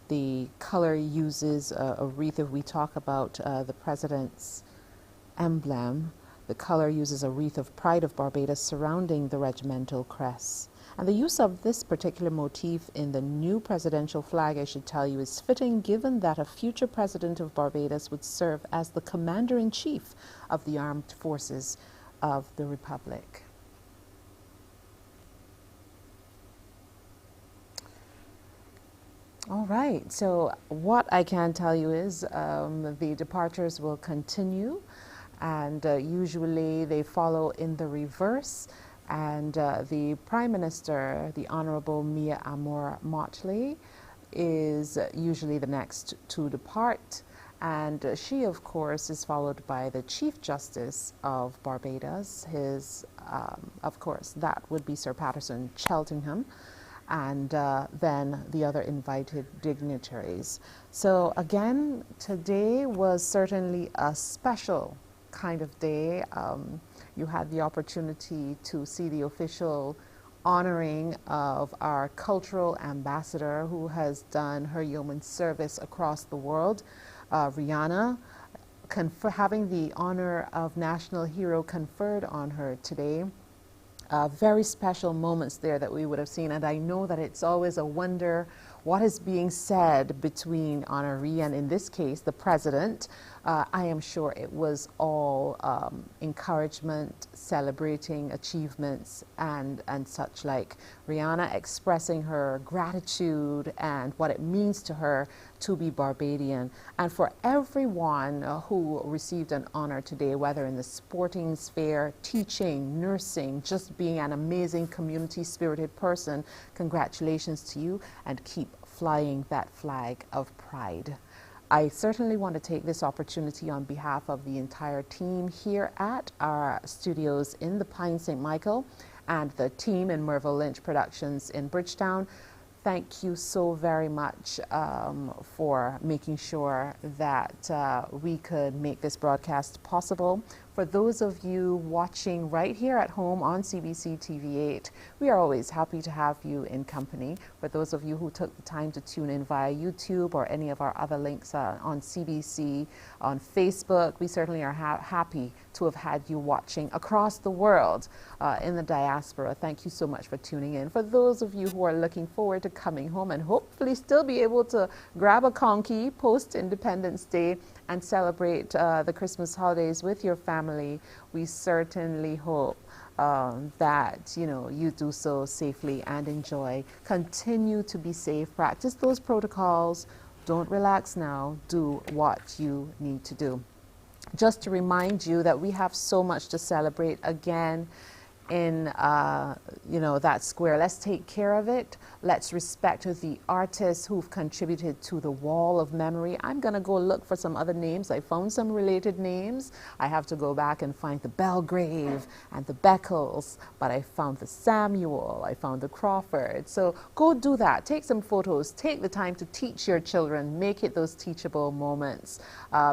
the color uses a wreath. If we talk about the President's emblem, the color uses a wreath of pride of Barbados surrounding the regimental crest. And the use of this particular motif in the new presidential flag, I should tell you, is fitting given that a future president of Barbados would serve as the commander-in-chief of the armed forces of the Republic. All right, so what I can tell you is the departures will continue, and usually they follow in the reverse, and the Prime Minister, the Honorable Mia Amor Motley, is usually the next to depart. And she, of course, is followed by the Chief Justice of Barbados. Of course, that would be Sir Patterson Cheltenham, and then the other invited dignitaries. So again, today was certainly a special kind of day. You had the opportunity to see the official honoring of our cultural ambassador who has done her yeoman service across the world, Rihanna. having the honor of National Hero conferred on her today. Very special moments there that we would have seen, and I know that it's always a wonder what is being said between honoree and, in this case, the president. I am sure it was all encouragement, celebrating achievements and such like. Rihanna expressing her gratitude and what it means to her to be Barbadian. And for everyone who received an honor today, whether in the sporting sphere, teaching, nursing, just being an amazing community-spirited person, congratulations to you, and keep flying that flag of pride. I certainly want to take this opportunity on behalf of the entire team here at our studios in the Pine St. Michael and the team in Merville Lynch Productions in Bridgetown. Thank you so very much for making sure that we could make this broadcast possible. For those of you watching right here at home on CBC TV8, we are always happy to have you in company. For those of you who took the time to tune in via YouTube or any of our other links on CBC, on Facebook, we certainly are happy to have had you watching across the world in the diaspora. Thank you so much for tuning in. For those of you who are looking forward to coming home and hopefully still be able to grab a conky post-Independence Day and celebrate the Christmas holidays with your family, we certainly hope that you do so safely and enjoy. Continue to be safe. Practice those protocols. Don't relax now. Do what you need to do. Just to remind you that we have so much to celebrate again in that square. Let's take care of it. Let's respect the artists who've contributed to the wall of memory. I'm gonna go look for some other names. I found some related names. I have to go back and find the Belgrave and the Beckles, but I found the Samuel, I found the Crawford. So go do that. Take some photos. Take the time to teach your children. Make it those teachable moments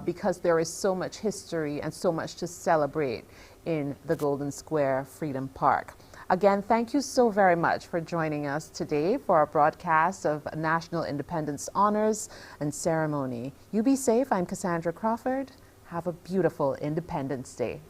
because there is so much history and so much to celebrate in the Golden Square Freedom Park. Again, thank you so very much for joining us today for our broadcast of National Independence Honors and Ceremony. You be safe. I'm Cassandra Crawford. Have a beautiful Independence Day.